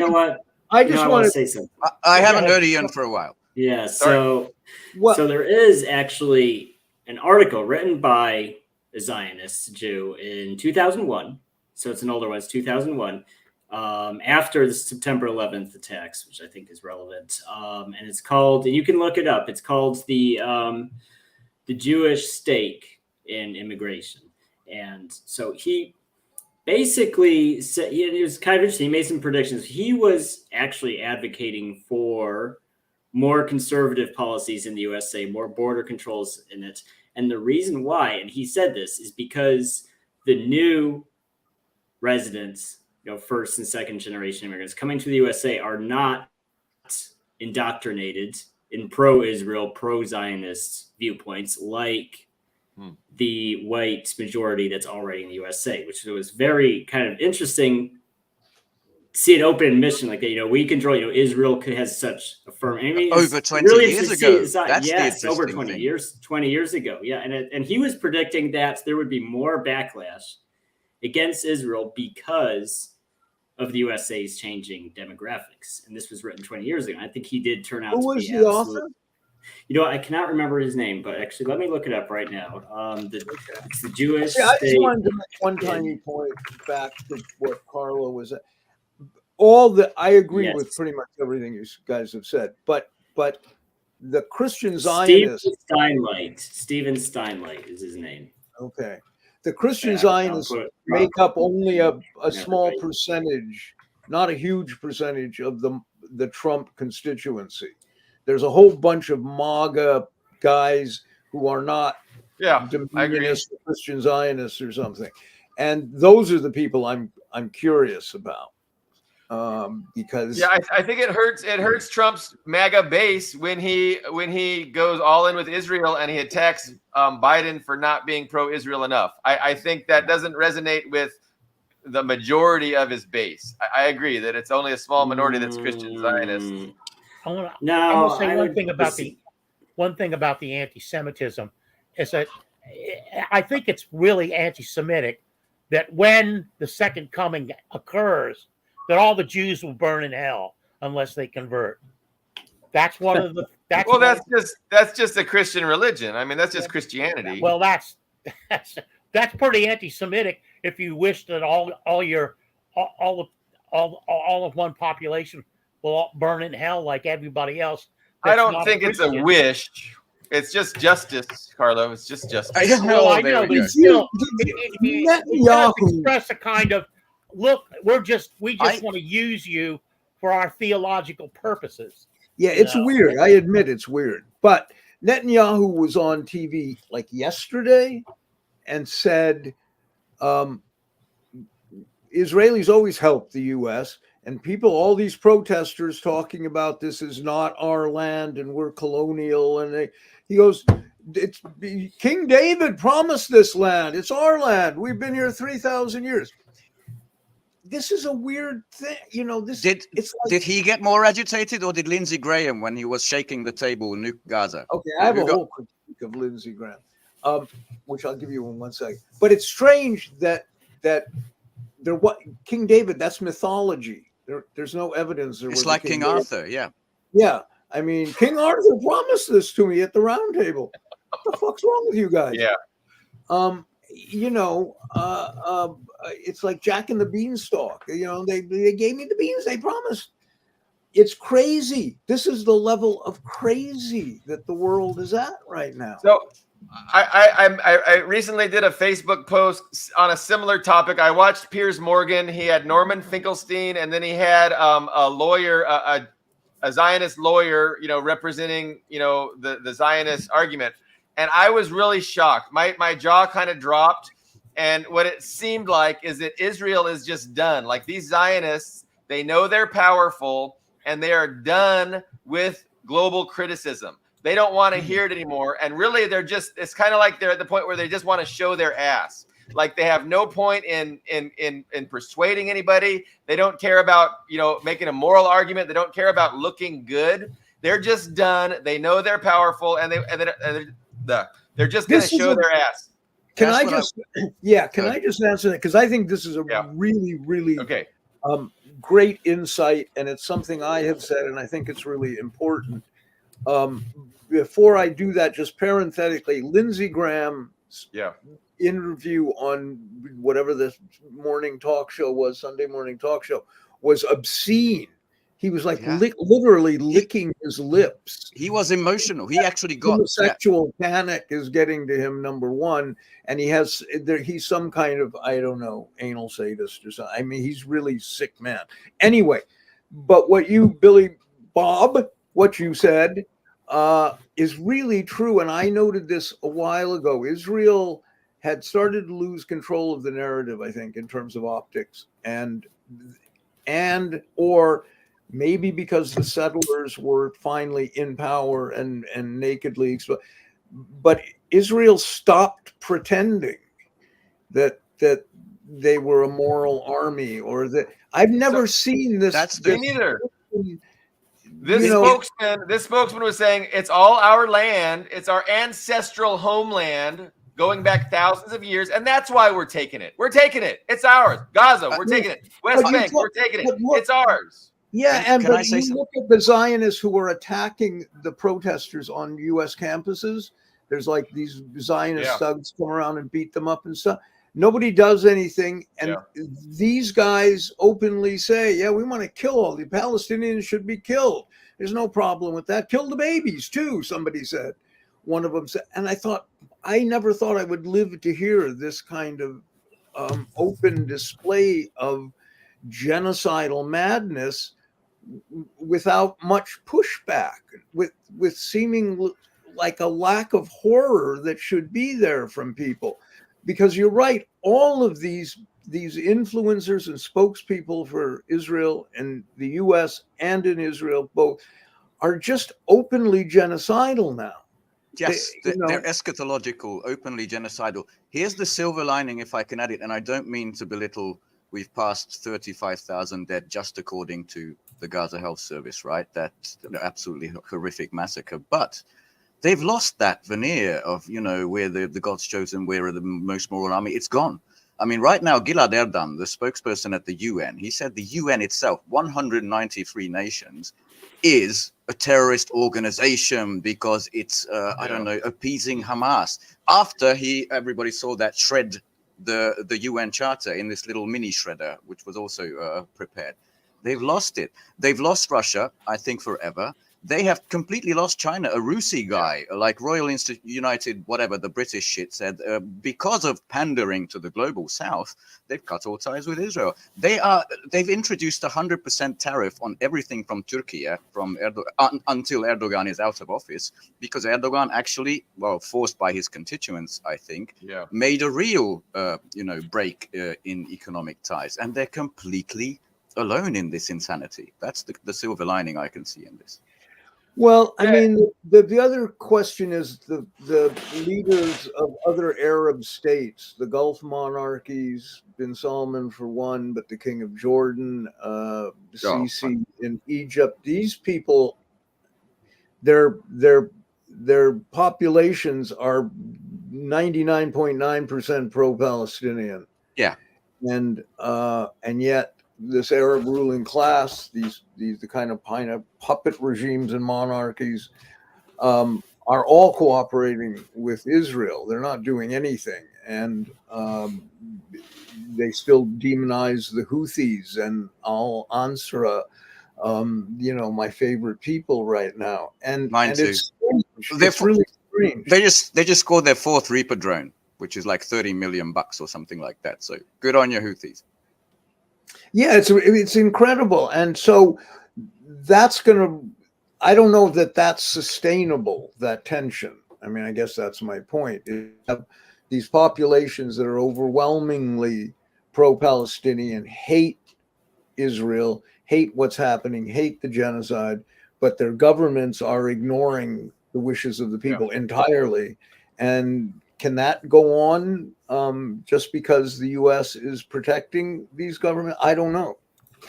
what? I just want to say something. I haven't heard Ian for a while. Yeah, so there is actually an article written by a Zionist Jew in 2001. So it's an older one. It's 2001. After the September 11th attacks, which I think is relevant. And it's called, and you can look it up. It's called the Jewish Stake in Immigration. And so he basically said, it was kind of interesting. He made some predictions. He was actually advocating for more conservative policies in the USA, more border controls in it. And the reason why, and he said this, is because the new residents, first and second generation immigrants coming to the USA are not indoctrinated in pro-Israel, pro-Zionist viewpoints like the white majority that's already in the USA, which was very kind of interesting. See an open admission like that, we control, Israel has such a firm. Over 20 years ago. Yes, over 20 years. 20 years ago, yeah, and he was predicting that there would be more backlash against Israel because of the USA's changing demographics, and this was written 20 years ago. I think he did turn out. Who to was be the author? I cannot remember his name, but actually, let me look it up right now. It's the Jewish. I just wanted to make one tiny point back to what Carlo was. I agree with pretty much everything you guys have said, but the Christian Zionists. Stephen Steinlight is his name. Okay. The Christian Zionists make up only a small percentage, not a huge percentage of the Trump constituency. there's a whole bunch of MAGA guys who are not Dominionist Christian Zionists or something, and those are the people I'm curious about. Because I think it hurts Trump's MAGA base when he goes all in with Israel and he attacks Biden for not being pro-Israel enough. I think that doesn't resonate with the majority of his base. I agree that it's only a small minority that's Christian Zionist. I want to say one thing about the anti-Semitism is that I think it's really anti-Semitic that when the second coming occurs, that all the Jews will burn in hell unless they convert. That's one of the. That's just a Christian religion. I mean, that's just Christianity. Well, that's pretty anti-Semitic. If you wish that all of one population will all burn in hell like everybody else. I don't think it's a wish. It's just justice, Carlo. It's just justice. I know, but still, it does express a kind of look. We just want to use you for our theological purposes. Yeah, it's weird. I admit it's weird. But Netanyahu was on TV like yesterday and said Israelis always help the U.S. and all these protesters talking about this is not our land and we're colonial. And he goes, it's King David promised this land. It's our land. We've been here 3,000 years. This is a weird thing, Did he get more agitated, or did Lindsey Graham when he was shaking the table in Nuke Gaza? Okay, I have a whole critique of Lindsey Graham, which I'll give you in 1 second. But it's strange that King David, that's mythology. There's no evidence. It's like King Arthur, yeah. Yeah, I mean, King Arthur promised this to me at the round table. What the fuck's wrong with you guys? Yeah. It's like Jack and the Beanstalk. They gave me the beans. They promised. It's crazy. This is the level of crazy that the world is at right now. So I recently did a Facebook post on a similar topic. I watched Piers Morgan. He had Norman Finkelstein, and then he had a lawyer, a Zionist lawyer, representing, the Zionist argument. And I was really shocked. My jaw kind of dropped. And what it seemed like is that Israel is just done. Like these Zionists, they know they're powerful and they are done with global criticism. They don't want to hear it anymore. And really, it's kind of like they're at the point where they just want to show their ass. Like they have no point in persuading anybody. They don't care about, making a moral argument. They don't care about looking good. They're just done. They know they're powerful and they're just going to show their ass. Can I just answer that? Because I think this is a really, really great insight, and it's something I have said, and I think it's really important. Before I do that, just parenthetically, Lindsey Graham's interview on whatever this morning talk show was, Sunday morning talk show, was obscene. He was like literally licking his lips. He was emotional. He actually got sexual panic is getting to him, number one, and he's some kind of, I don't know, anal sadist or something. I mean, he's really sick man. Anyway, but what you said is really true, and I noted this a while ago. Israel had started to lose control of the narrative, I think, in terms of optics, or maybe because the settlers were finally in power and nakedly exposed. But Israel stopped pretending that they were a moral army, or that I've never seen this. That's me neither. This spokesman was saying it's all our land. It's our ancestral homeland going back thousands of years. And that's why we're taking it. We're taking it. It's ours. Gaza, we're taking it. West Bank, we're taking it. It's ours. Yeah, but you look at the Zionists who are attacking the protesters on U.S. campuses. There's like these Zionist thugs come around and beat them up and stuff. Nobody does anything. And these guys openly say, we want to kill all the Palestinians, should be killed. There's no problem with that. Kill the babies, too, somebody said. One of them said. And I never thought I would live to hear this kind of open display of genocidal madness without much pushback, with seeming like a lack of horror that should be there from people. Because you're right, all of these influencers and spokespeople for Israel and the US and in Israel both are just openly genocidal now. Yes, they're eschatological, openly genocidal. Here's the silver lining, if I can add it, and I don't mean to belittle, we've passed 35,000 dead just according to the Gaza Health Service, right? That's an absolutely horrific massacre. But they've lost that veneer of, we're the God's chosen, we're the most moral army. It's gone. I mean, right now, Gilad Erdan, the spokesperson at the UN, he said the UN itself, 193 nations, is a terrorist organization because it's, appeasing Hamas. After everybody saw that shred the UN charter in this little mini shredder, which was also prepared. They've lost it. They've lost Russia, I think, forever. They have completely lost China. A Rusi guy, like Royal United, whatever, the British shit said, because of pandering to the global south, they've cut all ties with Israel. They've introduced 100% tariff on everything from Turkey from until Erdogan is out of office, because Erdogan actually, forced by his constituents, I think, made a real, break in economic ties. And they're completely alone in this insanity. That's the silver lining I can see in this. Well, I mean, the other question is the leaders of other Arab states, the Gulf monarchies, bin Salman for one, but the King of Jordan, Sisi in Egypt. These people, their populations are 99.9% pro-Palestinian. Yeah, and yet this Arab ruling class, the kind of puppet regimes and monarchies, are all cooperating with Israel. They're not doing anything, and they still demonize the Houthis and Al Ansara. My favorite people right now, and mine too. It's strange. It's really strange. They just scored their 4th Reaper drone, which is like $30 million or something like that. So good on your Houthis. Yeah, it's incredible. And so that's I don't know that that's sustainable, that tension. I mean, I guess that's my point. You have these populations that are overwhelmingly pro-Palestinian, hate Israel, hate what's happening, hate the genocide, but their governments are ignoring the wishes of the people entirely. And can that go on just because the U.S. is protecting these governments? I don't know.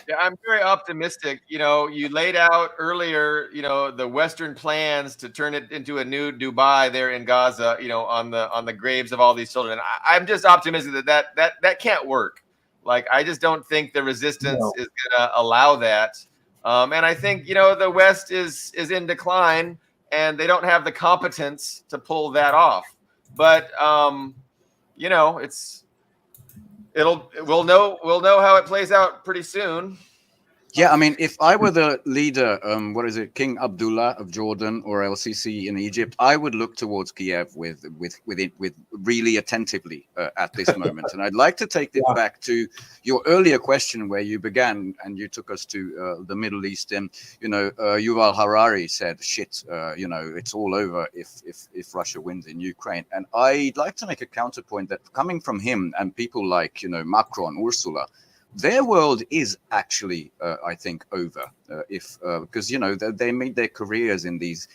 Yeah, I'm very optimistic. You laid out earlier, the Western plans to turn it into a new Dubai there in Gaza, on the graves of all these children. I'm just optimistic that can't work. Like, I just don't think the resistance is going to allow that. And I think, the West is in decline, and they don't have the competence to pull that off. But we'll know how it plays out pretty soon. Yeah, I mean, if I were the leader, King Abdullah of Jordan or El-Sisi in Egypt, I would look towards Kiev with really attentively at this moment. And I'd like to take it back to your earlier question where you began and you took us to the Middle East. And Yuval Harari said, "Shit, it's all over if Russia wins in Ukraine." And I'd like to make a counterpoint that coming from him and people like Macron, Ursula, their world is actually, I think, over. Because they made their careers in these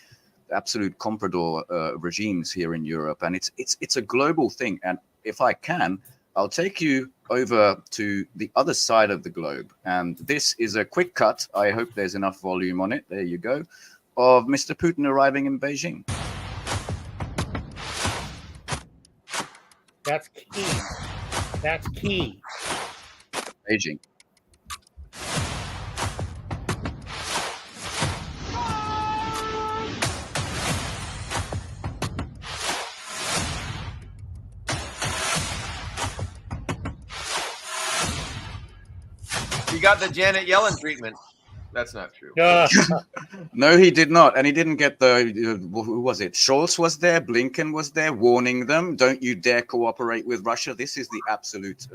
absolute comprador regimes here in Europe, and it's a global thing. And if I can, I'll take you over to the other side of the globe. And this is a quick cut. I hope there's enough volume on it. There you go, of Mr. Putin arriving in Beijing. That's key. That's key. Beijing. He got the Janet Yellen treatment. That's not true. No, he did not. And he didn't get who was it? Scholz was there. Blinken was there warning them, don't you dare cooperate with Russia. This is the absolute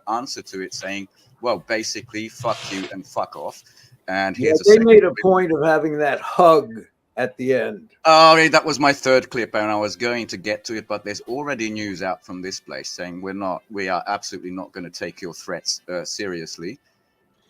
answer to it, saying, well, basically, fuck you and fuck off. And Yeah, here's they a made a point of having that hug at the end. Oh, that was my third clip, and I was going to get to it, but there's already news out from this place saying we are absolutely not going to take your threats seriously.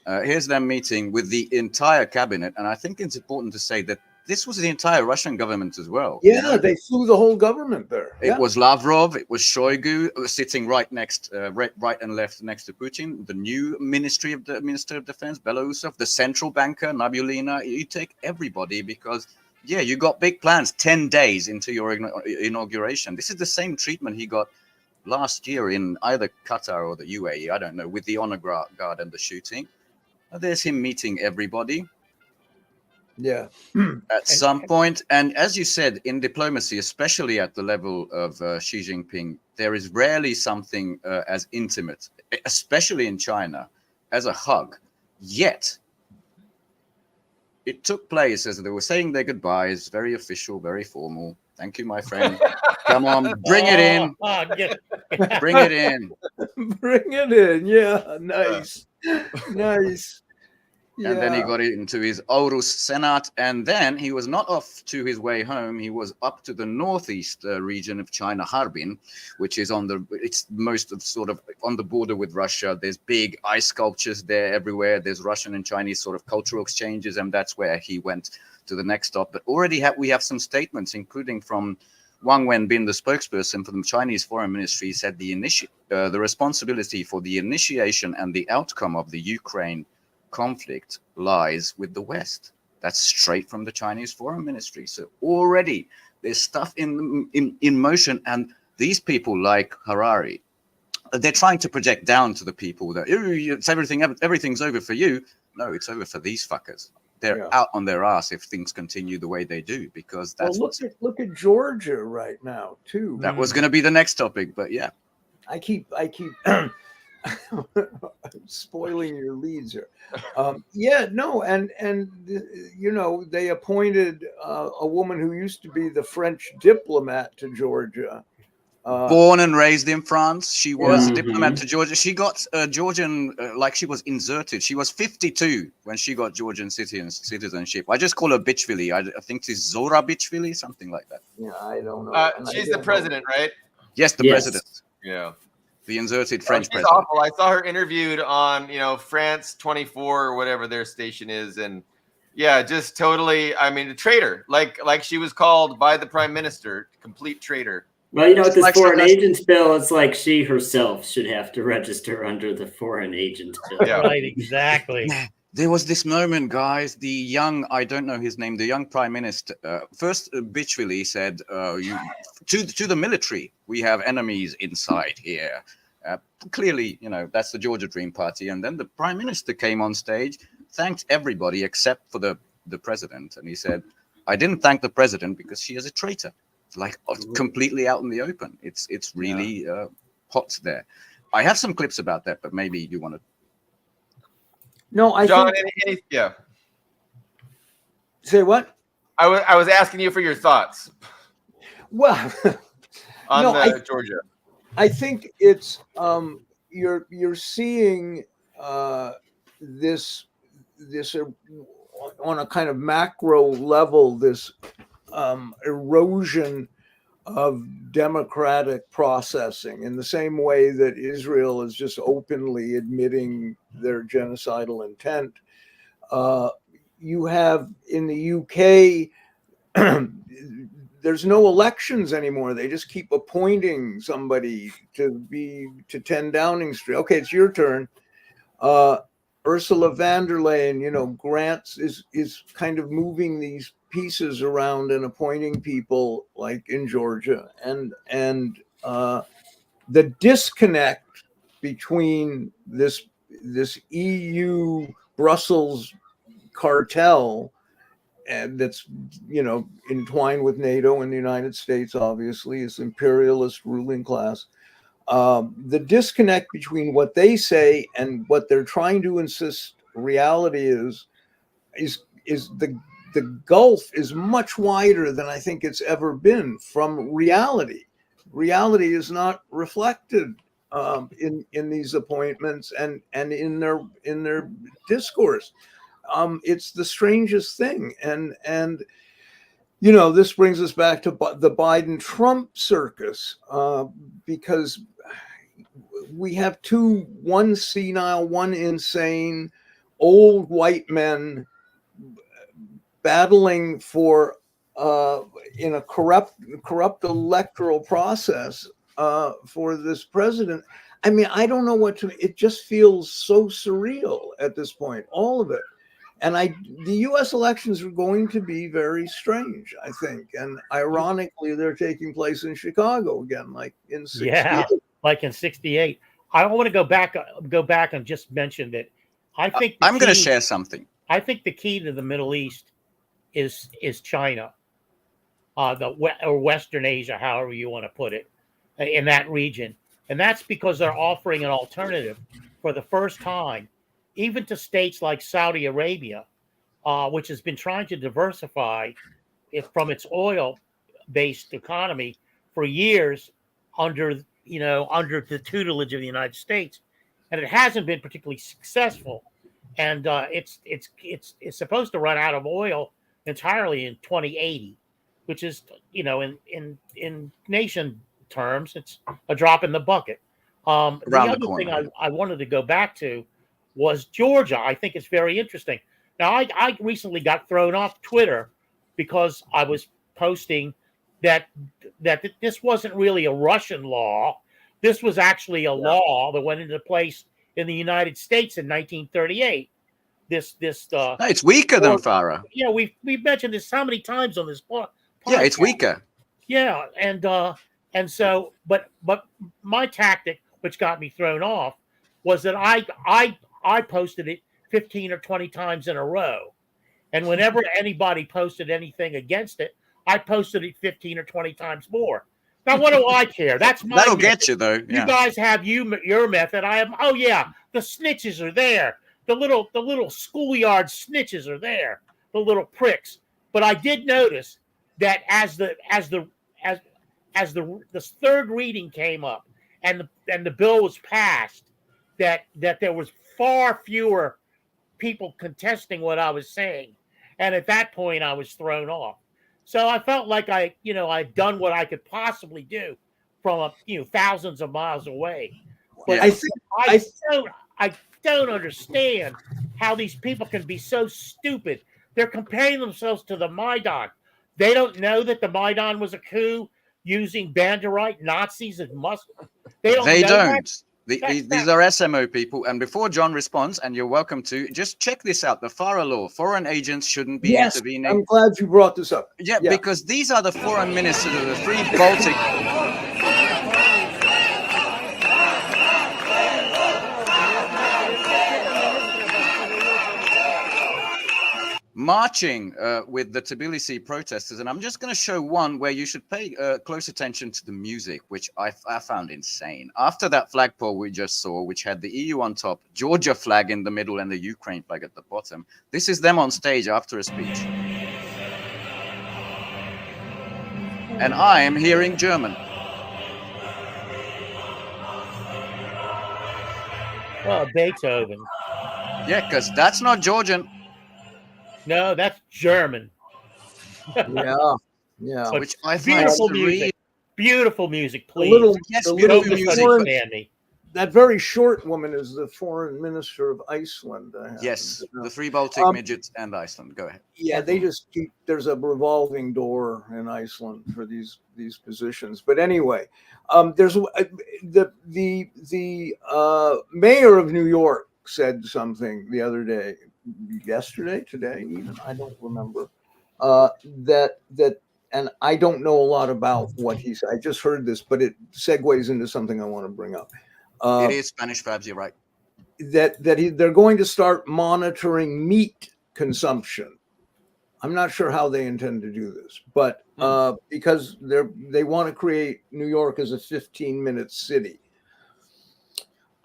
Here's them meeting with the entire cabinet, and I think it's important to say that this was the entire Russian government as well. Yeah, they flew the whole government there. It was Lavrov, it was Shoigu sitting right and left next to Putin. The new Minister of Defense, Belousov, the central banker Nabulina. You take everybody because you got big plans. 10 days into your inauguration. This is the same treatment he got last year in either Qatar or the UAE. I don't know, with the honor guard and the shooting. There's him meeting everybody. Yeah. At some point, and as you said, in diplomacy, especially at the level of Xi Jinping, there is rarely something as intimate, especially in China, as a hug. Yet, it took place as they were saying their goodbyes, very official, very formal. Thank you, my friend. Come on, bring it in. Bring it in. Bring it in. Yeah, nice. Nice. And then he got into his Aurus Senat, and then he was not off to his way home. He was up to the northeast region of China, Harbin, which is it's most of sort of on the border with Russia. There's big ice sculptures there everywhere. There's Russian and Chinese sort of cultural exchanges, and that's where he went to the next stop. But already we have some statements, including from Wang Wenbin, the spokesperson for the Chinese Foreign Ministry, said the responsibility for the initiation and the outcome of the Ukraine conflict lies with the West. That's straight from the Chinese Foreign Ministry. So already there's stuff in motion, and these people like Harari, they're trying to project down to the people that it's everything's over for you. No, it's over for these fuckers. They're out on their ass if things continue the way they do, because that's look at Georgia right now too. That was going to be the next topic, but yeah. I keep spoiling your leads here. And they appointed a woman who used to be the French diplomat to Georgia. Born and raised in France. She was a diplomat to Georgia. She got Georgian, like she was inserted. She was 52 when she got Georgian citizenship. I just call her Bichvili. I think it's Zora Bichvili, something like that. Yeah, I don't know. She's the president, right? Yes, the president. Yeah. The inserted French she's president. Awful. I saw her interviewed on, France 24 or whatever their station is, and just totally. I mean, a traitor, like she was called by the prime minister, complete traitor. Well, with this foreign agents bill, it's like she herself should have to register under the foreign agent bill. Yeah. Right, exactly. There was this moment, guys. The young, I don't know his name, the young prime minister, first Bichvili said, to the military, we have enemies inside here. Clearly, that's the Georgia Dream Party. And then the prime minister came on stage, thanked everybody except for the president. And he said, I didn't thank the president because she is a traitor. Like completely out in the open. It's really hot there. I have some clips about that, but maybe you want to. No, John, think. Yeah. Say what? I was asking you for your thoughts. Well, on Georgia. I think it's you're seeing this on a kind of macro level, this erosion of democratic processing in the same way that Israel is just openly admitting their genocidal intent. You have in the UK, there's no elections anymore. They just keep appointing somebody to 10 Downing Street. Okay, it's your turn. Ursula von der Leyen, grants is kind of moving these pieces around and appointing people like in Georgia, and the disconnect between this EU Brussels cartel and that's entwined with NATO and the United States, obviously, is imperialist ruling class. The disconnect between what they say and what they're trying to insist reality is the gulf is much wider than I think it's ever been from reality. Reality is not reflected in these appointments and in their discourse. it's the strangest thing. And you know, this brings us back to the Biden-Trump circus, because we have one senile, one insane, old white men battling for in a corrupt electoral process for this president. I mean, I don't know it just feels so surreal at this point, all of it. And the U.S. elections are going to be very strange, I think. And ironically, they're taking place in Chicago again, like in '68. Yeah, like in '68. I want to go back and just mention that I think I'm going to share something. I think the key to the Middle East is China, or Western Asia, however you want to put it, in that region. And that's because they're offering an alternative for the first time, even to states like Saudi Arabia, which has been trying to diversify from its oil-based economy for years under the tutelage of the United States, and it hasn't been particularly successful. And it's supposed to run out of oil entirely in 2080, which is, in nation terms, it's a drop in the bucket. The other thing I wanted to go back to was Georgia. I think it's very interesting. Now, I recently got thrown off Twitter because I was posting that this wasn't really a Russian law. This was actually a law that went into place in the United States in 1938. It's weaker than FARA. Yeah, we've mentioned this how many times on this podcast. Yeah, it's weaker. Yeah, and so, but my tactic, which got me thrown off, was that I posted it 15 or 20 times in a row, and whenever anybody posted anything against it, I posted it 15 or 20 times more. Now, what do I care? That's my that'll method. get you though. Yeah. You guys have your method. I have. Oh yeah, the snitches are there. The little schoolyard snitches are there. The little pricks. But I did notice that as the third reading came up and the bill was passed, that there was far fewer people contesting what I was saying, and at that point I was thrown off. So I felt like I'd done what I could possibly do from thousands of miles away. But yeah. I don't understand how these people can be so stupid. They're comparing themselves to the Maidan. They don't know that the Maidan was a coup using Banderite Nazis as muscle. They don't. These are SMO people. And before John responds, and you're welcome to, just check this out. The FARA law, foreign agents shouldn't be intervening. I'm glad you brought this up. Yeah, because these are the foreign ministers of the three Baltic... marching with the Tbilisi protesters, and I'm just going to show one where you should pay close attention to the music, which I found insane. After that flagpole we just saw, which had the EU on top, Georgia flag in the middle, and the Ukraine flag at the bottom, this is them on stage after a speech. And I am hearing German. Oh, Beethoven. Yeah, because that's not Georgian. No, that's German. Yeah. Which I find beautiful music, please. Beautiful music. That very short woman is the foreign minister of Iceland. Yes, the three Baltic midgets and Iceland. Go ahead. Yeah, they just keep. There's a revolving door in Iceland for these positions. But anyway, there's the mayor of New York said something the other day. Yesterday, today, even I don't remember. That, and I don't know a lot about what he said. I just heard this, but it segues into something I want to bring up. It is Spanish Fabs, you're right. They're going to start monitoring meat consumption. I'm not sure how they intend to do this, but because they want to create New York as a 15-minute city.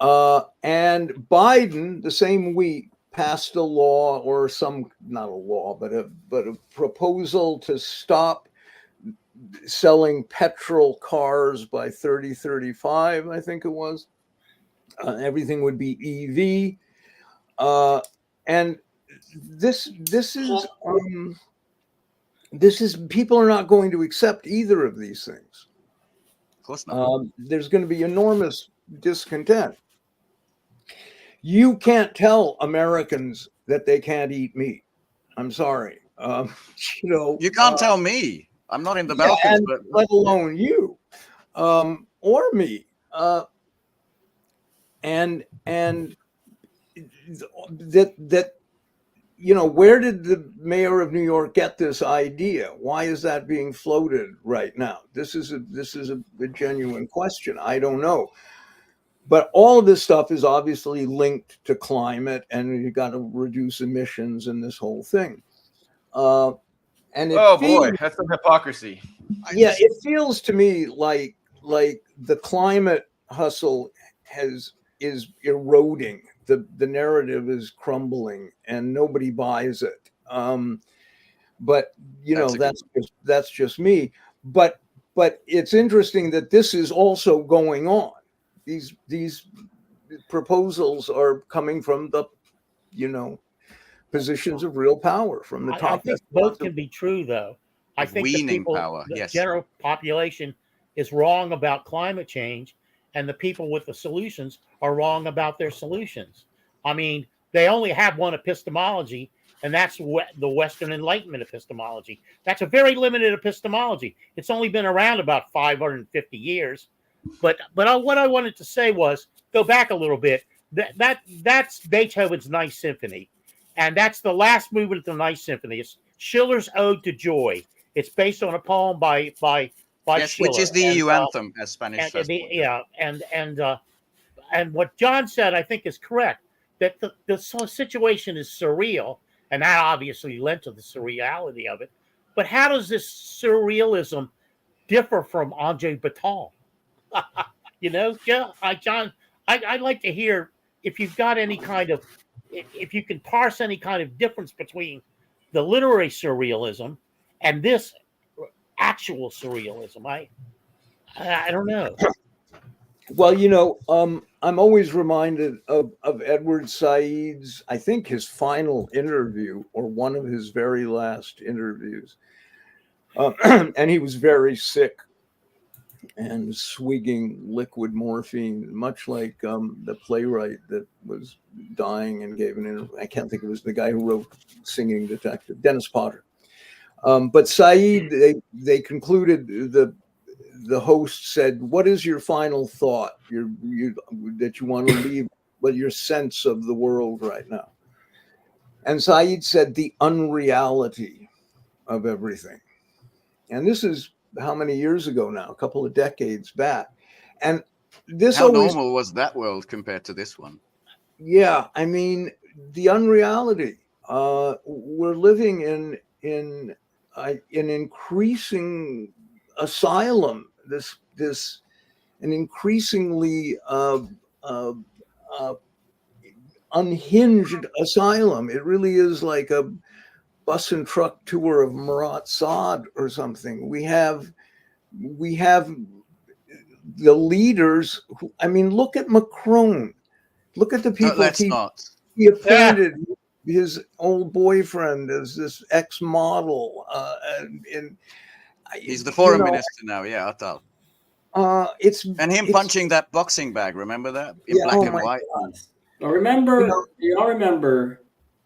And Biden, the same week, passed a law, or not a law, but a proposal to stop selling petrol cars by 2035, I think it was. Everything would be EV. And this is people are not going to accept either of these things. Of course not. There's going to be enormous discontent. You can't tell Americans that they can't eat meat. I'm sorry. You can't tell me. I'm not in the Balkans, but let alone you, or me. And that where did the mayor of New York get this idea? Why is that being floated right now? This is a genuine question. I don't know. But all of this stuff is obviously linked to climate, and you got to reduce emissions and this whole thing. And boy, that's some hypocrisy. Yeah, it feels to me like the climate hustle is eroding. The narrative is crumbling, and nobody buys it. But that's just me. But it's interesting that this is also going on. These proposals are coming from the positions of real power from the top. I think both can be true, though. I think the general population is wrong about climate change, and the people with the solutions are wrong about their solutions. I mean, they only have one epistemology, and that's the Western Enlightenment epistemology. That's a very limited epistemology. It's only been around about 550 years. But what I wanted to say was, go back a little bit. That's Beethoven's Ninth Symphony, and that's the last movement of the Ninth Symphony. It's Schiller's Ode to Joy. It's based on a poem by Schiller, which is the EU anthem, as Spanish says. And what John said, I think, is correct. That the situation is surreal, and that obviously lent to the surreality of it. But how does this surrealism differ from André Breton? John, I'd like to hear if you've got any kind of, if you can parse any kind of difference between the literary surrealism and this actual surrealism. I don't know. Well, I'm always reminded of Edward Said's, I think his final interview or one of his very last interviews. And he was very sick and swigging liquid morphine, much like the playwright that was dying and gave an interview. I can't think it was the guy who wrote Singing Detective, Dennis Potter. But Said, they concluded, the host said, "What is your final thought that you want to leave? What your sense of the world right now?" And Said said, "The unreality of everything." And this is how many years ago now? A couple of decades back. And this how normal was that world compared to this one? Yeah, I mean, the unreality. We're living in an increasing asylum. An increasingly unhinged asylum. It really is like a bus and truck tour of Marat Sade or something. We have the leaders who, I mean, look at Macron. Look at the people he appointed. His old boyfriend as this ex-model. He's the foreign minister now, yeah, Atal. And him punching that boxing bag, remember that? In black and white. God. Y'all remember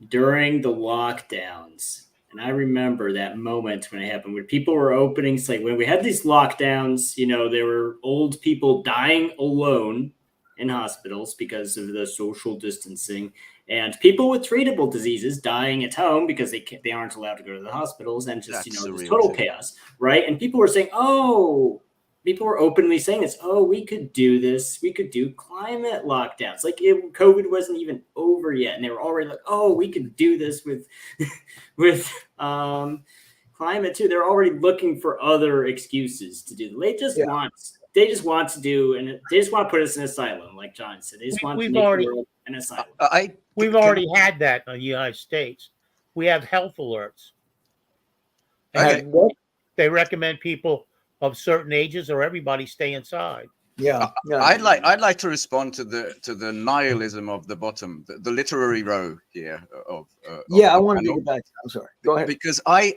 during the lockdowns, and I remember that moment when it happened, when people were opening, it's like when we had these lockdowns, there were old people dying alone in hospitals because of the social distancing, and people with treatable diseases dying at home because they aren't allowed to go to the hospitals, and just this total chaos, right? And people were saying, people were openly saying this. Oh, we could do this. We could do climate lockdowns. Like COVID wasn't even over yet, and they were already like, "Oh, we could do this with climate too." They're already looking for other excuses to do. They just want to do, and they just want to put us in asylum, like John said. They just want to make the world an asylum. We've already had that in the United States. We have health alerts. They recommend people of certain ages or everybody stay inside. Yeah, I'd like to respond to the nihilism of the bottom, the literary row here of I the wanted to panel. get back. I'm sorry. Go ahead. Because I'm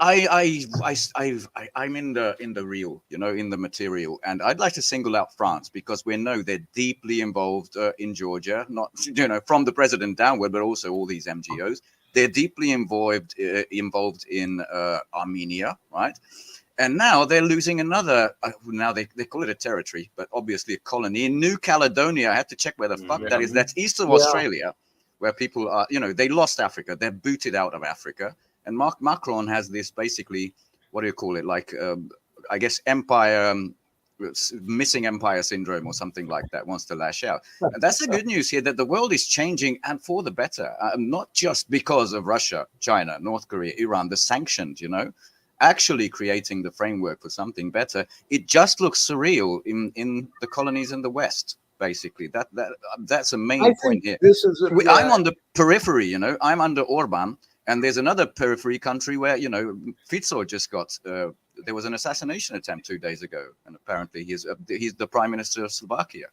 in the real, in the material, and I'd like to single out France because we know they're deeply involved in Georgia, not from the president downward, but also all these MGOs. They're deeply involved in Armenia, right? And now they're losing another. Now they call it a territory, but obviously a colony in New Caledonia. I had to check where the fuck that is. That's east of Australia, where people are. They lost Africa. They're booted out of Africa. And Macron has this basically, what do you call it? Like, I guess empire, missing empire syndrome or something like that. Wants to lash out. And that's the good news here, that the world is changing and for the better. Not just because of Russia, China, North Korea, Iran, the sanctions. Actually creating the framework for something better. It just looks surreal in the colonies in the West. Basically, that's a main point here. This is I'm on the periphery. I'm under Orban, and there's another periphery country where Fico just got. There was an assassination attempt 2 days ago, and apparently he's the prime minister of Slovakia.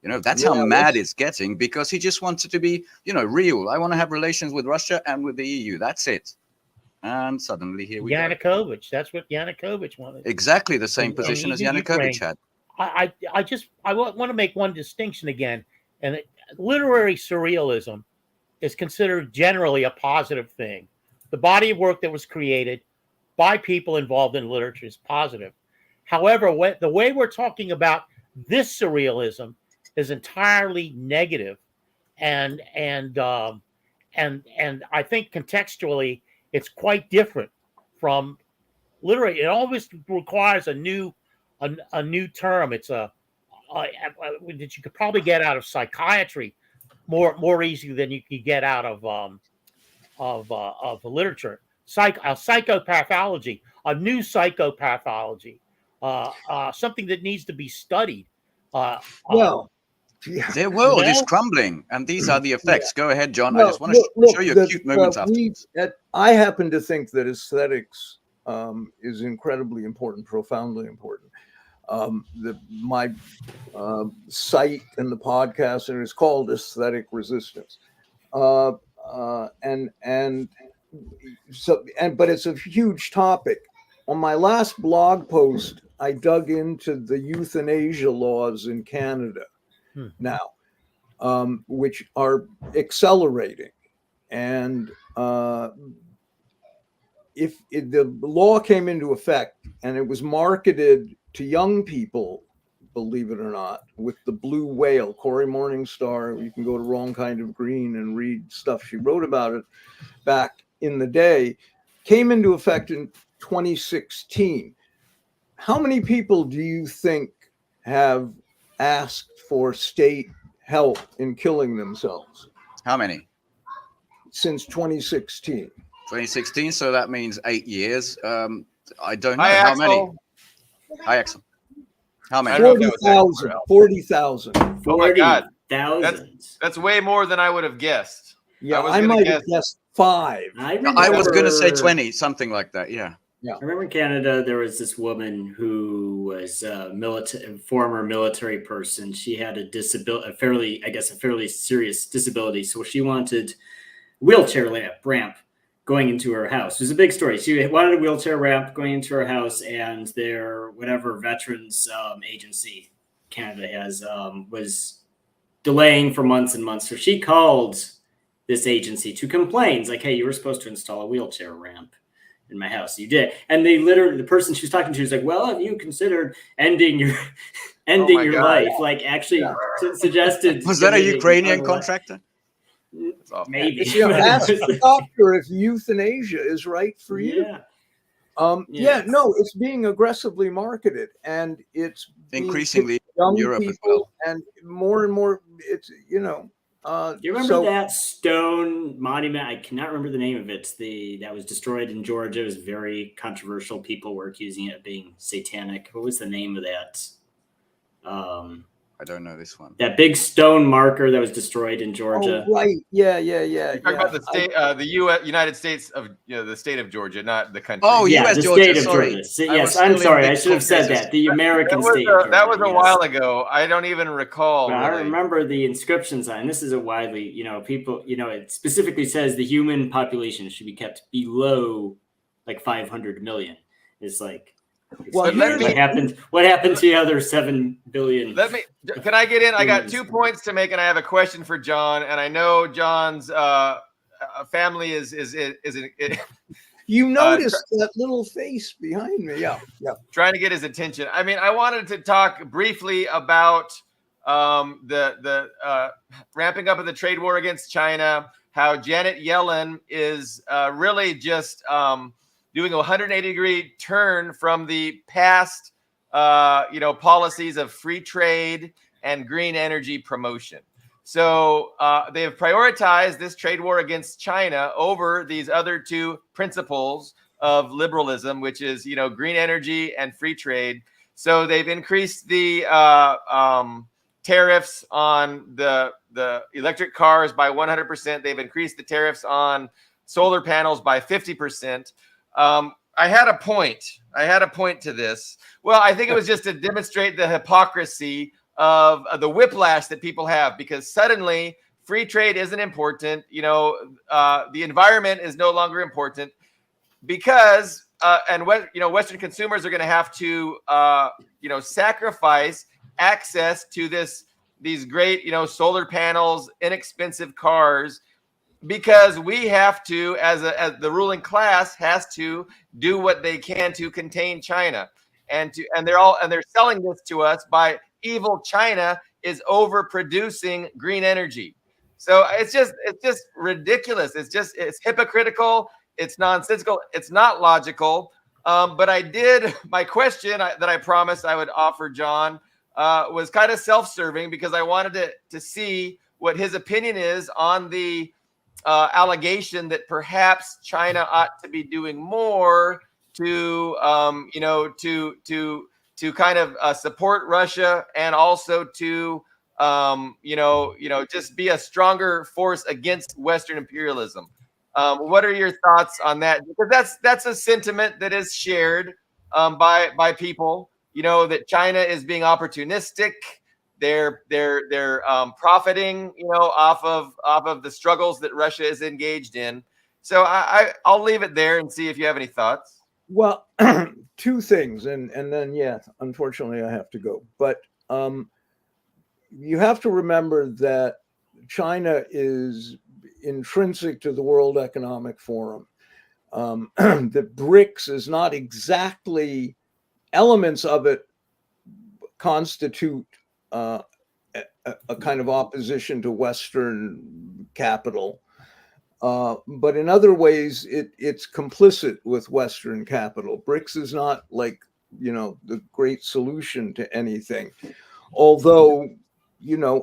That's how mad it's getting, because he just wanted to be real. I want to have relations with Russia and with the EU. That's it. And suddenly here we go. Yanukovych. That's what Yanukovych wanted. Exactly the same position as Yanukovych had. I want to make one distinction again, and literary surrealism is considered generally a positive thing. The body of work that was created by people involved in literature is positive. However, the way we're talking about this surrealism is entirely negative, and I think contextually it's quite different from literary. It always requires a new term. It's that you could probably get out of psychiatry more easily than you could get out of literature. Psychopathology, a new psychopathology, something that needs to be studied. Their world is crumbling, and these are the effects. Go ahead, John. I just want to show you a cute moment afterwards. I happen to think that aesthetics is incredibly important, profoundly important. My site and the podcast is called Aesthetic Resistance, but it's a huge topic. On my last blog post, I dug into the euthanasia laws in Canada now, which are accelerating, and if the law came into effect and it was marketed to young people, believe it or not, with the blue whale, Cory Morningstar, you can go to Wrong Kind of Green and read stuff she wrote about it back in the day, came into effect in 2016. How many people do you think have asked for state help in killing themselves? How many? Since 2016. 2016, so that means 8 years. I don't know. Hi, How Axel. many? Hi, Axel. How many? 40,000. 40,000. Oh my God. 40,000. That's way more than I would have guessed. Yeah, I might have guessed 5. I was going to say 20, something like that. Yeah. I remember in Canada, there was this woman who was a former military person. She had a disability, a fairly serious disability. So she wanted a wheelchair ramp going into her house. It was a big story. She wanted a wheelchair ramp going into her house, and their whatever veterans agency Canada has was delaying for months and months. So she called this agency to complain. It's like, hey, you were supposed to install a wheelchair ramp in my house. You did. And they literally, the person she was talking to was like, well, have you considered ending your life? Like actually suggested. Was that a Ukrainian contractor? Maybe. Ask the doctor if euthanasia is right for you. No, it's being aggressively marketed, and it's increasingly young Europe people, as well. and more. It's do you remember that stone monument? I cannot remember the name of it. That was destroyed in Georgia. It was very controversial. People were accusing it of being satanic. What was the name of that? I I don't know this one. That big stone marker that was destroyed in Georgia. Oh, right. Yeah. You're talking about the state, the United States of, the state of Georgia, not the country. Oh, Yeah, U.S. the Georgia. state of Sorry. Georgia. I Yes, was I'm still in sorry. the I should have said Caucasus. that. The American state of Georgia. That was a yes. while ago. I don't even recall. But really. I remember the inscriptions on this. Is a widely, people, it specifically says the human population should be kept below like 500 million. It's like, Well, what happened to the other 7 billion? Can I get in? I got 2 points to make, and I have a question for John. And I know John's family is you noticed that little face behind me. Yeah. Trying to get his attention. I mean, I wanted to talk briefly about the ramping up of the trade war against China, how Janet Yellen is really just doing a 180-degree turn from the past, policies of free trade and green energy promotion. So they have prioritized this trade war against China over these other two principles of liberalism, which is, green energy and free trade. So they've increased the tariffs on the electric cars by 100%. They've increased the tariffs on solar panels by 50%. I had a point to this. Well, I think it was just to demonstrate the hypocrisy of the whiplash that people have, because suddenly free trade isn't important. The environment is no longer important because, Western consumers are going to have to, sacrifice access to these great, solar panels, inexpensive cars, because we have to, as the ruling class has to do what they can to contain China, and they're selling this to us by evil China is overproducing green energy. So it's just ridiculous. It's hypocritical. It's nonsensical. It's not logical. But my question that I promised I would offer John was kind of self-serving, because I wanted to see what his opinion is on the allegation that perhaps China ought to be doing more to kind of support Russia, and also to just be a stronger force against Western imperialism. What are your thoughts on that? Because that's a sentiment that is shared by people. That China is being opportunistic. They're profiting, off of the struggles that Russia is engaged in. So I'll leave it there and see if you have any thoughts. Well, two things, and then unfortunately I have to go. But you have to remember that China is intrinsic to the World Economic Forum. That BRICS is not exactly, elements of it constitute a kind of opposition to Western capital. But in other ways, it's complicit with Western capital. BRICS is not like, the great solution to anything. Although,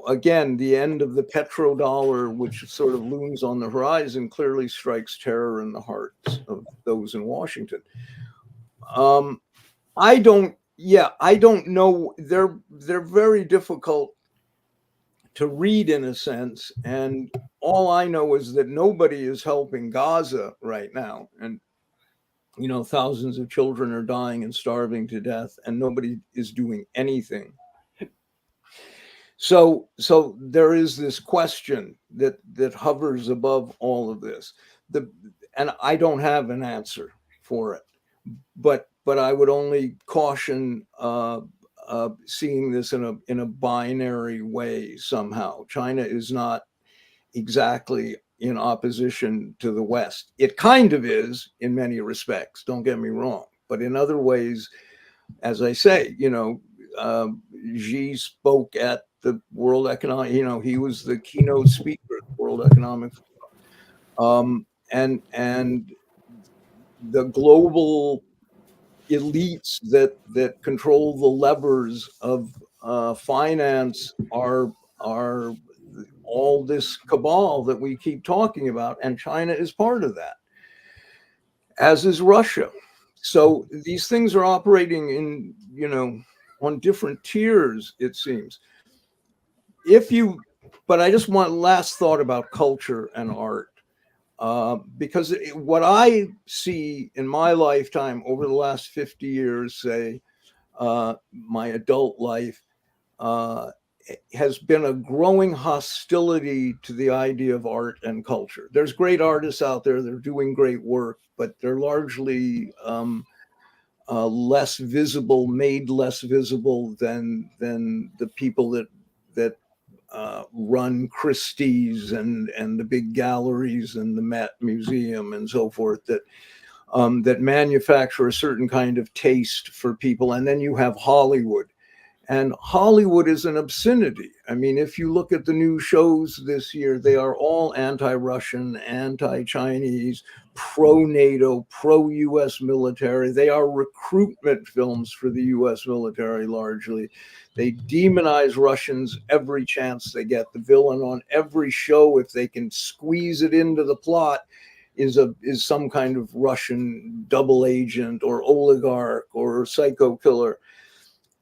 again, the end of the petrodollar, which sort of looms on the horizon, clearly strikes terror in the hearts of those in Washington. I don't know. They're very difficult to read, in a sense, and all I know is that nobody is helping Gaza right now, and thousands of children are dying and starving to death, and nobody is doing anything. So there is this question that hovers above all of this, and I don't have an answer for it, but I would only caution seeing this in a binary way somehow. China is not exactly in opposition to the West. It kind of is in many respects, don't get me wrong. But in other ways, as I say, Xi spoke at the World Economic, he was the keynote speaker at the World Economic Forum. And the global elites that control the levers of finance are all this cabal that we keep talking about, and China is part of that, as is Russia. So these things are operating in, on different tiers, it seems. but I just want last thought about culture and art. Because what I see in my lifetime over the last 50 years, say, my adult life, has been a growing hostility to the idea of art and culture. There's great artists out there that are doing great work, but they're largely less visible, made less visible than the people that run Christie's and the big galleries and the Met Museum and so forth, that manufacture a certain kind of taste for people. And then you have Hollywood. And Hollywood is an obscenity. I mean, if you look at the new shows this year, they are all anti-Russian, anti-Chinese, pro-NATO, pro-US military. They are recruitment films for the US military largely. They demonize Russians every chance they get. The villain on every show, if they can squeeze it into the plot, is some kind of Russian double agent or oligarch or psycho killer.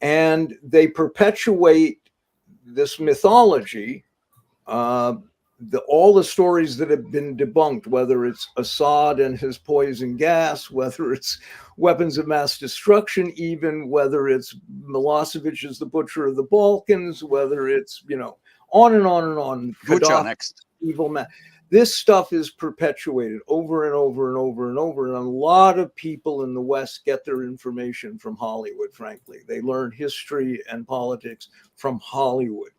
And they perpetuate this mythology, all the stories that have been debunked, whether it's Assad and his poison gas, whether it's weapons of mass destruction, even whether it's Milosevic is the butcher of the Balkans, whether it's, on and on and on. Butcher next. Evil man. This stuff is perpetuated over and over and over and over. And a lot of people in the West get their information from Hollywood, frankly. They learn history and politics from Hollywood.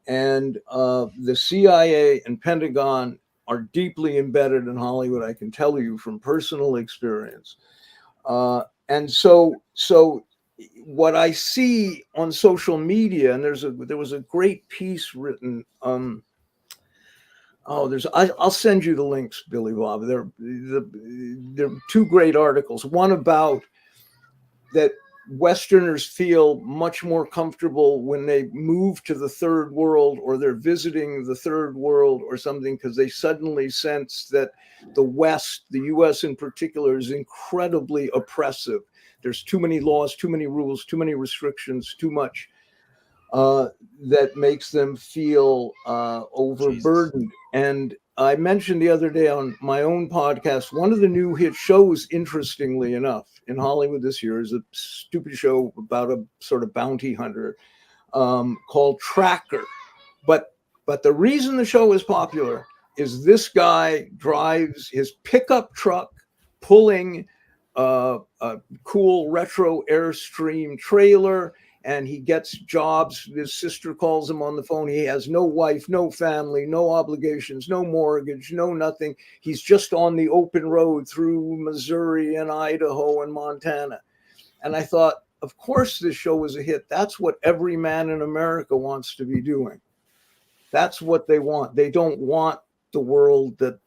And the CIA and Pentagon are deeply embedded in Hollywood, I can tell you from personal experience. And so what I see on social media, and there was a great piece written, I'll send you the links, Billy Bob. They're two great articles. One about that Westerners feel much more comfortable when they move to the third world or they're visiting the third world or something, because they suddenly sense that the West, the US in particular, is incredibly oppressive. There's too many laws, too many rules, too many restrictions, too much that makes them feel overburdened. Jesus. And I mentioned the other day on my own podcast, one of the new hit shows, interestingly enough, in Hollywood this year is a stupid show about a sort of bounty hunter called Tracker. But the reason the show is popular is this guy drives his pickup truck pulling a cool retro Airstream trailer, and he gets jobs. His sister calls him on the phone. He has no wife, no family, no obligations, no mortgage, no nothing. He's just on the open road through Missouri and Idaho and Montana. And I thought, of course this show was a hit. That's what every man in America wants to be doing. That's what they want. They don't want the world that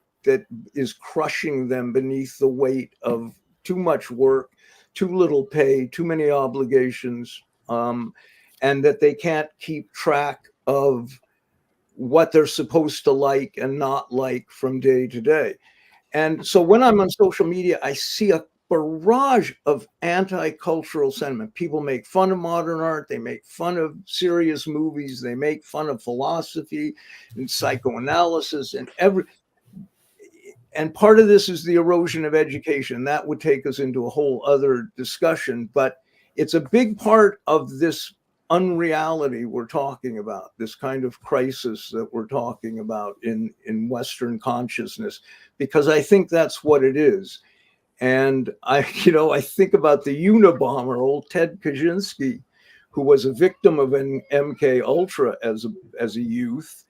is crushing them beneath the weight of too much work, too little pay, too many obligations, and that they can't keep track of what they're supposed to like and not like from day to day. And so when I'm on social media, I see a barrage of anti-cultural sentiment. People make fun of modern art. They make fun of serious movies. They make fun of philosophy and psychoanalysis and part of this is the erosion of education. That would take us into a whole other discussion, but it's a big part of this unreality we're talking about, this kind of crisis that we're talking about in Western consciousness, because I think that's what it is. And I think about the Unabomber, old Ted Kaczynski, who was a victim of an MK Ultra as a youth.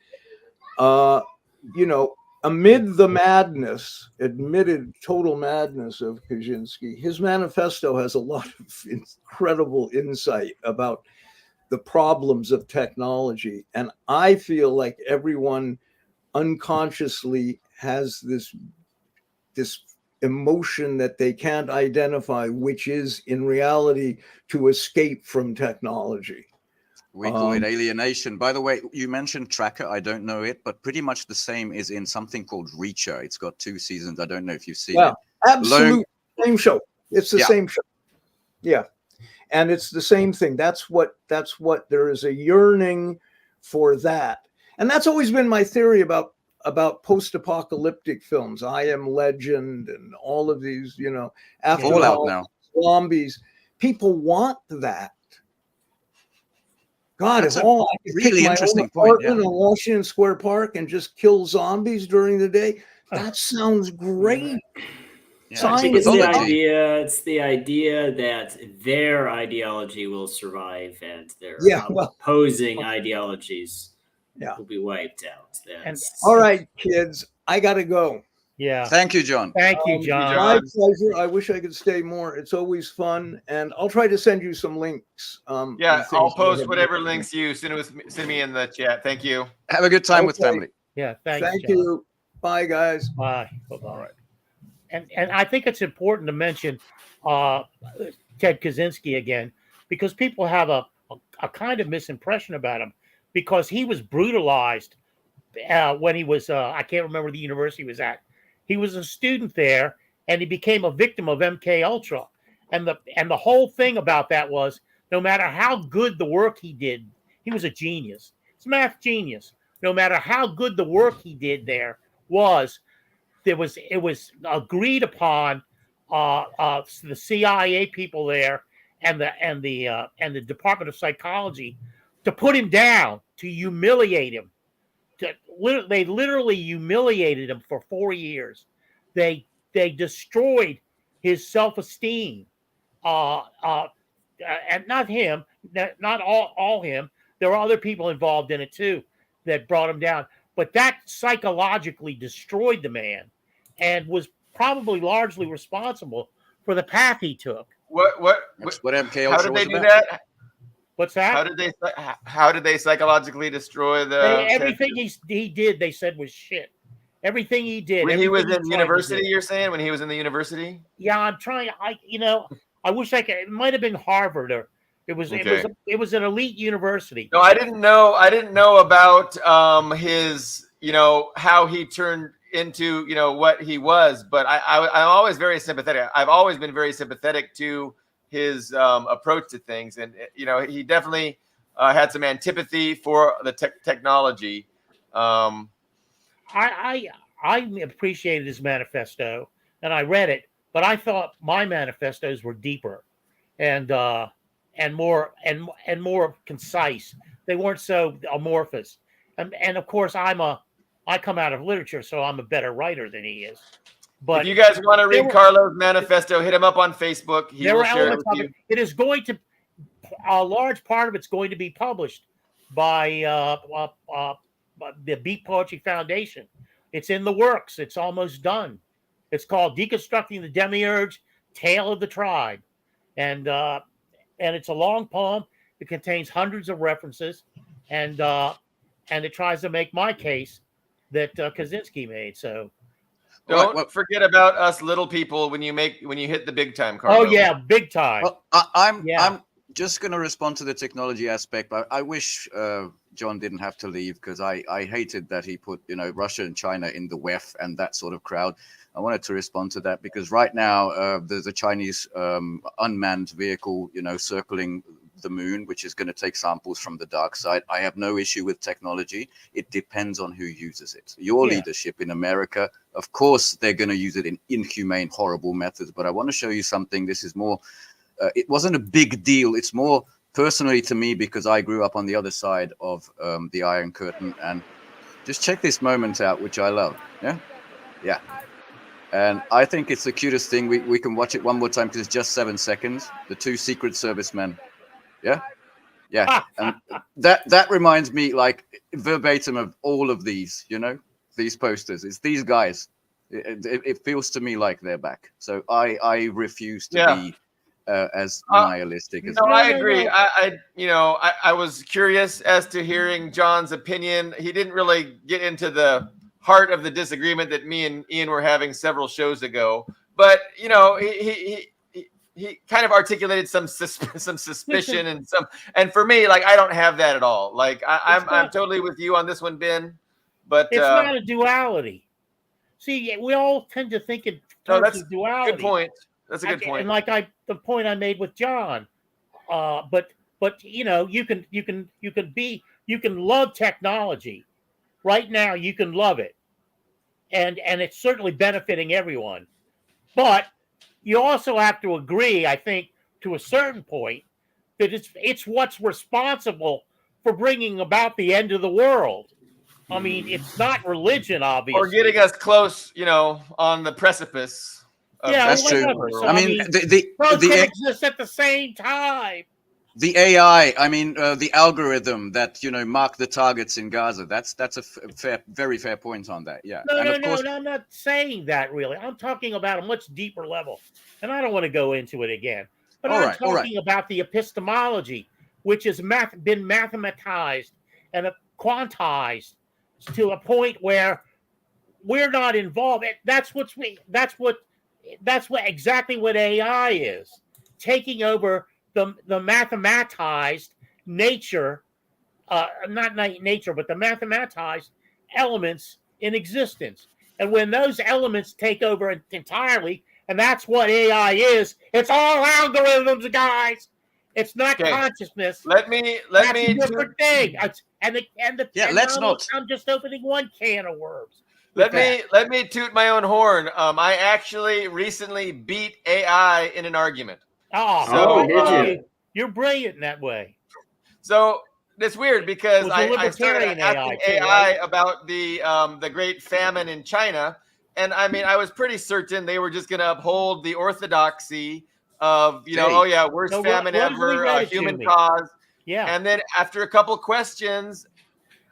Amid the madness, admitted total madness of Kaczynski, his manifesto has a lot of incredible insight about the problems of technology. And I feel like everyone unconsciously has this emotion that they can't identify, which is in reality to escape from technology. We call it alienation. By the way, you mentioned Tracker. I don't know it, but pretty much the same is in something called Reacher. It's got 2 seasons. I don't know if you've seen it. Absolutely. Same show. It's the same show. Yeah. And it's the same thing. That's what there is, a yearning for that. And that's always been my theory about post-apocalyptic films. I Am Legend and all of these, you know, after Fallout now. Zombies. People want that. God, That's if a all I could really pick my interesting own point, apartment on Washington Square Park and just kill zombies during the day, that sounds great. Yeah, I think Sign it's the me up. idea. It's the idea that their ideology will survive and their opposing ideologies will be wiped out. All right, kids, I gotta go. Yeah. Thank you, John. Thank you, John. My pleasure. I wish I could stay more. It's always fun, and I'll try to send you some links. Yeah, I'll post whatever links you send me in the chat. Thank you. Have a good time with family. Yeah, thanks. Thank John. you. Bye, guys. Bye. Bye-bye. All right. And I think it's important to mention Ted Kaczynski again, because people have a kind of misimpression about him, because he was brutalized when he was I can't remember the university he was at. He was a student there, and he became a victim of MK Ultra. And the whole thing about that was, no matter how good the work he did, he was a genius. He's a math genius. No matter how good the work he did there was, it was agreed upon the CIA people there and the Department of Psychology to put him down, to humiliate him. They literally humiliated him for 4 years. They destroyed his self-esteem. And not him, not all him. There were other people involved in it too that brought him down. But that psychologically destroyed the man, and was probably largely responsible for the path he took. What MK Ultra How did they do about? that? What's that? How did they psychologically destroy everything he did? They said was shit. Everything he did. When he was in university, you're saying when he was in the university? Yeah, I'm trying. I wish I could. It might have been Harvard, or it was an elite university. No, I didn't know about his, how he turned into, what he was, but I'm always very sympathetic. I've always been very sympathetic to his approach to things, and he definitely had some antipathy for the technology. I appreciated his manifesto, and I read it, but I thought my manifestos were deeper and more concise. They weren't so amorphous. And of course, I come out of literature, so I'm a better writer than he is. But if you guys want to read Carlo's manifesto, hit him up on Facebook. He will share it with you. It is going to, a large part of it's going to be published by the Beat Poetry Foundation. It's in the works. It's almost done. It's called Deconstructing the Demiurge, Tale of the Tribe. And it's a long poem. It contains hundreds of references. And it tries to make my case that Kaczynski made. So don't forget about us little people when you hit the big time, Carlo. Oh yeah, big time. Well, I'm just going to respond to the technology aspect, but I wish John didn't have to leave, because I hated that he put Russia and China in the WEF and that sort of crowd. I wanted to respond to that because right now there's a Chinese unmanned vehicle circling the moon, which is going to take samples from the dark side. I have no issue with technology. It depends on who uses it. Your leadership in America, of course, they're going to use it in inhumane, horrible methods. But I want to show you something. This is more, it wasn't a big deal. It's more personally to me because I grew up on the other side of the Iron Curtain. And just check this moment out, which I love. Yeah. And I think it's the cutest thing. We can watch it one more time because it's just 7 seconds. The two Secret Service men. Yeah. And that reminds me like verbatim of all of these, these posters. It's these guys. It feels to me like they're back. So I refuse to be as nihilistic as I agree. I was curious as to hearing John's opinion. He didn't really get into the heart of the disagreement that me and Ian were having several shows ago. But he kind of articulated some suspicion and for me, like, I don't have that at all. Like I'm totally with you on this one, Ben. But it's not a duality. See, we all tend to think in terms of duality. Good point. That's a good point. And like the point I made with John, but you can you can love technology. Right now, you can love it. And it's certainly benefiting everyone. But you also have to agree, I think, to a certain point, that it's what's responsible for bringing about the end of the world. I mean, it's not religion, obviously. Or getting us close, on the precipice. That's true. So, I mean, both can exist at the same time. The AI, the algorithm that mark the targets in Gaza. That's a very fair point on that. Yeah. No, I'm not saying that really. I'm talking about a much deeper level, and I don't want to go into it again. But I'm talking about the epistemology, which has been mathematized and quantized to a point where we're not involved. That's exactly what AI is, taking over the mathematized nature, not nature, but the mathematized elements in existence. And when those elements take over entirely, and that's what AI is, it's all algorithms, guys. It's not consciousness. Let me that's a different thing. Let's not. I'm just opening one can of worms. Let me toot my own horn. I actually recently beat AI in an argument. Did you? You're brilliant in that way. So it's weird because I started asking AI about the Great Famine in China, and I was pretty certain they were just going to uphold the orthodoxy of worst famine ever, a human cause. Yeah. And then after a couple questions,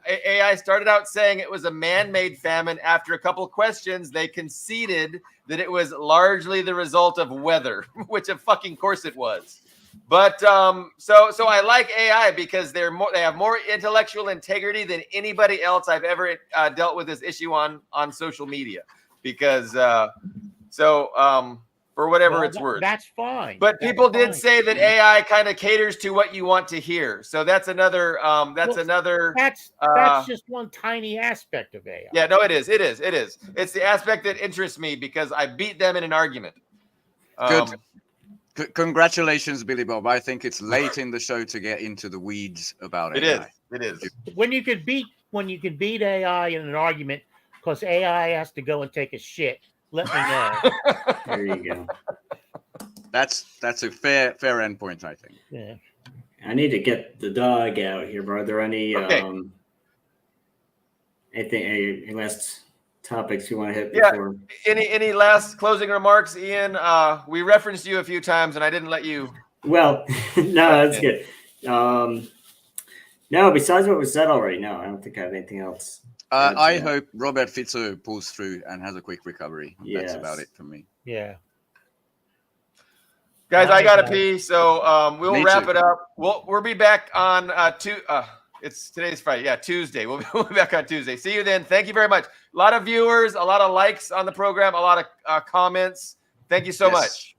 AI started out saying it was a man-made famine. After a couple questions, they conceded that it was largely the result of weather, which of fucking course it was. But so I like AI because they have more intellectual integrity than anybody else I've ever dealt with this issue on social media. Because for whatever it's worth, that's fine. But people did say that AI kind of caters to what you want to hear. So that's another. That's just one tiny aspect of AI. Yeah, no, it is. It's the aspect that interests me because I beat them in an argument. Good. Congratulations, Billy Bob. I think it's late in the show to get into the weeds about AI. It is. When you can beat AI in an argument because AI has to go and take a shit, let me know. There you go. That's a fair endpoint, I think. Yeah. I need to get the dog out here, bro. Are there any any last topics you want to hit before? Any last closing remarks, Ian? We referenced you a few times and I didn't let you. Well, no, that's good. No, besides what was said already, no, I don't think I have anything else. I hope Robert Fizzo pulls through and has a quick recovery. Yes. That's about it for me. Yeah. Guys, I gotta pee, so we'll wrap it up. We'll be back on today's Friday. Yeah, Tuesday. We'll be back on Tuesday. See you then. Thank you very much. A lot of viewers, a lot of likes on the program, a lot of comments. Thank you so much.